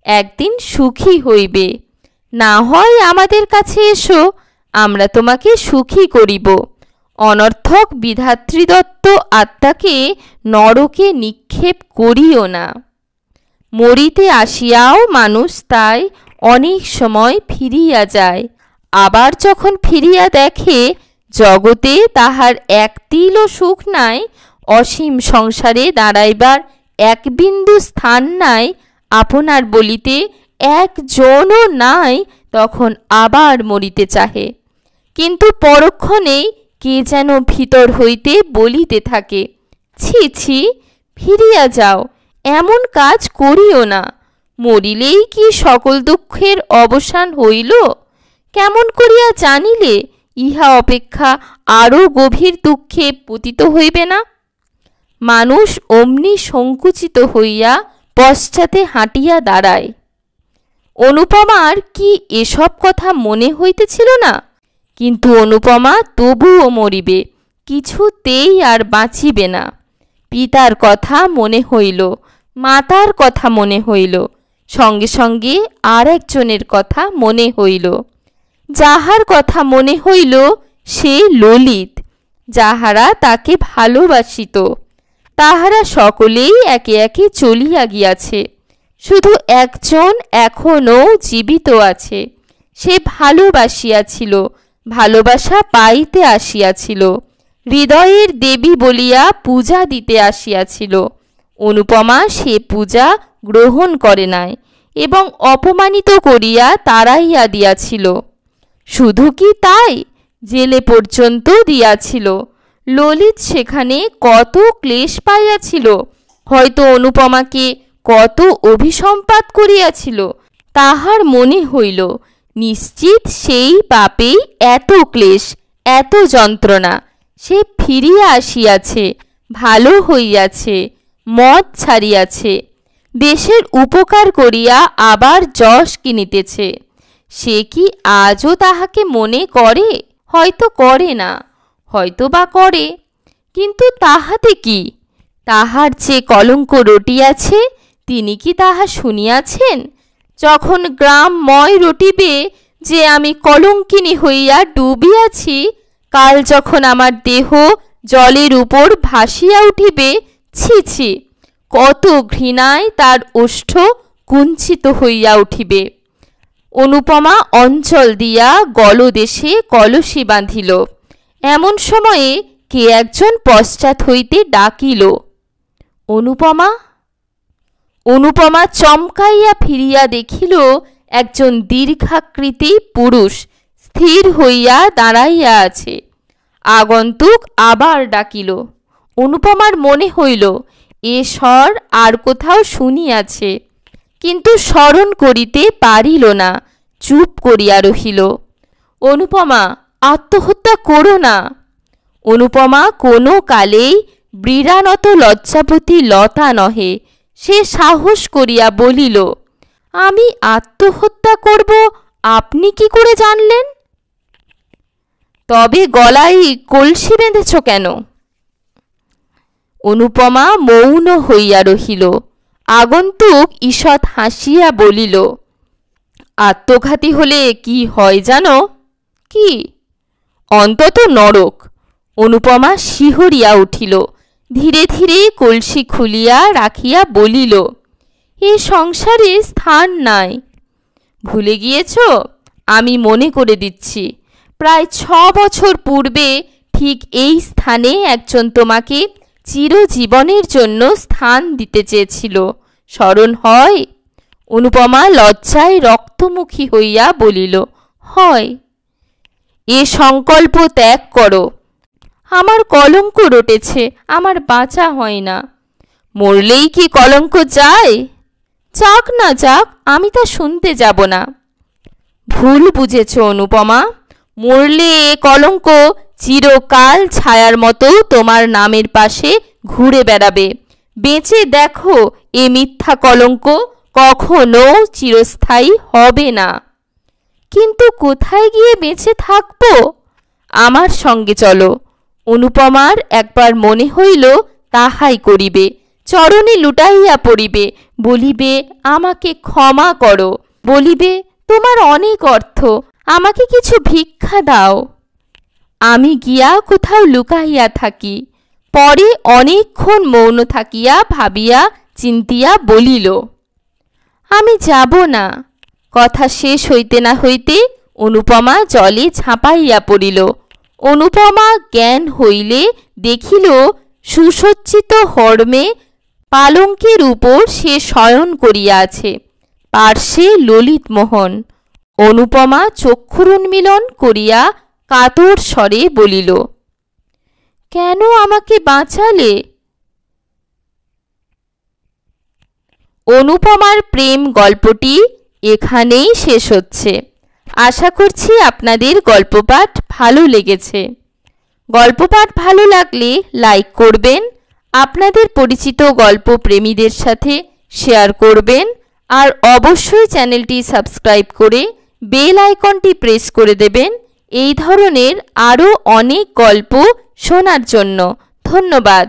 একদিন সুখী হইবে। না হয় আমাদের কাছে এসো, আমরা তোমাকে সুখী করিব। অনর্থক বিধাতৃদত্ত আত্মাকে নরকে নিক্ষেপ করিও না। মরিতে আসিয়াও মানুষ তাই অনেক সময় ফিরিয়া যায়। আবার যখন ফিরিয়া দেখে জগতে তাহার এক তিলও সুখ নাই, অসীম সংসারে দাঁড়াইবার এক বিন্দু স্থান নাই, আপনার বলিতে একজনও নাই, তখন আবার মরিতে চাহে। কিন্তু পরক্ষণেই কে যেন ভিতর হইতে বলিতে থাকে, ছি ছি, ফিরিয়া যাও, এমন কাজ করিও না। মরিলেই কি সকল দুঃখের অবসান হইল? কেমন করিয়া জানিলে ইহা অপেক্ষা আরও গভীর দুঃখে পতিত হইবে না? মানুষ অমনি সংকুচিত হইয়া পশ্চাতে হাঁটিয়া দাঁড়ায়। অনুপমার কি এসব কথা মনে হইতেছিল না? কিন্তু অনুপমা তবুও মরিবে, কিছুতেই আর বাঁচিবে না। পিতার কথা মনে হইল, মাতার কথা মনে হইল, সঙ্গে সঙ্গে আর একজনের কথা মনে হইল। যাহার কথা মনে হইল সে ললিত, যাহারা তাকে ভালোবাসিত। তাহারা সকলেই একে একে চলিয়া গিয়াছে, শুধু একজন এখনও জীবিত আছে। সে ভালোবাসিয়াছিল, ভালোবাসা পাইতে আসিয়াছিল, হৃদয়ের দেবী বলিয়া পূজা দিতে আসিয়াছিল। অনুপমা সে পূজা গ্রহণ করে নাই এবং অপমানিত করিয়া তাড়াইয়া দিয়াছিল। শুধু কি তাই, জেলে পর্যন্ত দিয়াছিল। ললিত সেখানে কত ক্লেশ পাইয়াছিল, হয়তো অনুপমাকে কত অভিসম্পাত করিয়াছিল। তাহার মনে হইল নিশ্চিত সেই পাপেই এত ক্লেশ, এত যন্ত্রণা। সে ফিরিয়া আসিয়াছে, ভালো হইয়াছে, মদ ছাড়িয়াছে, দেশের উপকার করিয়া আবার যশ কিনিতেছে। সে কি আজও তাহাকে মনে করে? হয়তো করে না, হয়তো বা করে, কিন্তু তাহাতে কি? তাহার যে কলঙ্ক রটিয়াছে তিনি কি তাহা শুনিয়াছেন? যখন গ্রামময় রটিবে যে আমি কলঙ্কিনী হইয়া ডুবিয়াছি, কাল যখন আমার দেহ জলের উপর ভাসিয়া উঠিবে, ছি ছি, কত ঘৃণায় তার ওষ্ঠ কুঞ্চিত হইয়া উঠিবে। অনুপমা অঞ্চল দিয়া গলদেশে কলসি বাঁধিল। এমন সময়ে কে একজন পশ্চাৎ হইতে ডাকিল, অনুপমা। অনুপমা চমকাইয়া ফিরিয়া দেখিল একজন দীর্ঘাকৃতি পুরুষ স্থির হইয়া দাঁড়াইয়া আছে। আগন্তুক আবার ডাকিল। অনুপমার মনে হইল এ স্বর আর কোথাও শুনিয়াছে, কিন্তু স্মরণ করিতে পারিল না, চুপ করিয়া রহিল। অনুপমা, আত্মহত্যা করো না। অনুপমা কোনো কালেই বীরানত লজ্জাবতী লতা নহে। সে সাহস করিয়া বলিল, আমি আত্মহত্যা করব আপনি কি করে জানলেন? তবে গলায় কলসি বেঁধেছ কেন? অনুপমা মৌন হইয়া রহিল। আগন্তুক ঈষৎ হাসিয়া বলিল, আত্মঘাতী হলে কি হয় জানো? কি? অন্তত নরক। অনুপমা শিহরিয়া উঠিল, ধীরে ধীরে কলসি খুলিয়া রাখিয়া বলিল, এ সংসারে স্থান নাই। ভুলে গিয়েছ? আমি মনে করে দিচ্ছি, প্রায় 6 বছর পূর্বে ঠিক এই স্থানে একজন তোমাকে চিরজীবনের জন্য স্থান দিতে চেয়েছিল। স্মরণ হয়? অনুপমা লজ্জায় রক্তমুখী হইয়া বলিল, হয়। এ সংকল্প ত্যাগ করো। আমার কলঙ্ক রটেছে, আমার বাঁচা হয় না। মরলেই কি কলঙ্ক যায়? যাক না যাক, আমি তা শুনতে যাব না। ভুল বুঝেছ অনুপমা। মরলে এ কলঙ্ক চিরকাল ছায়ার মতো তোমার নামের পাশে ঘুরে বেড়াবে। বেঁচে দেখো, এ মিথ্যা কলঙ্ক কখনো চিরস্থায়ী হবে না। কিন্তু কোথায় গিয়ে বেঁচে থাকবো? আমার সঙ্গে চলো। অনুপমার একবার মনে হইল তাহাই করিবে। চরণে লুটাইয়া পড়িবে, বলিবে, আমাকে ক্ষমা করো। বলিবে, তোমার অনেক অর্থ, আমাকে কিছু ভিক্ষা দাও। আমি গিয়া কোথাও লুকাইয়া থাকি। পরে অনেকক্ষণ মৌন থাকিয়া ভাবিয়া চিন্তিয়া বলিল, আমি যাব না। কথা শেষ হইতে না হইতে অনুপমা জলে ঝাঁপাইয়া পড়িল। অনুপমা জ্ঞান হইলে দেখিল সুসজ্জিত হর্মে পালঙ্কের উপর সে শয়ন করিয়া আছে, পার্শ্বে ললিতমোহন। অনুপমা চক্ষুরুন্মিলন করিয়া কাতর স্বরে বলিল, কেন আমাকে বাঁচালে? অনুপমার প্রেম গল্পটি এখানেই শেষ হচ্ছে। আশা করছি আপনাদের গল্পপাঠ ভালো লেগেছে। গল্পপাঠ ভালো লাগলে লাইক করবেন, আপনাদের পরিচিত গল্প প্রেমীদের সাথে শেয়ার করবেন, আর অবশ্যই চ্যানেলটি সাবস্ক্রাইব করে বেল আইকনটি প্রেস করে দেবেন এই ধরনের আরও অনেক গল্প শোনার জন্য। ধন্যবাদ।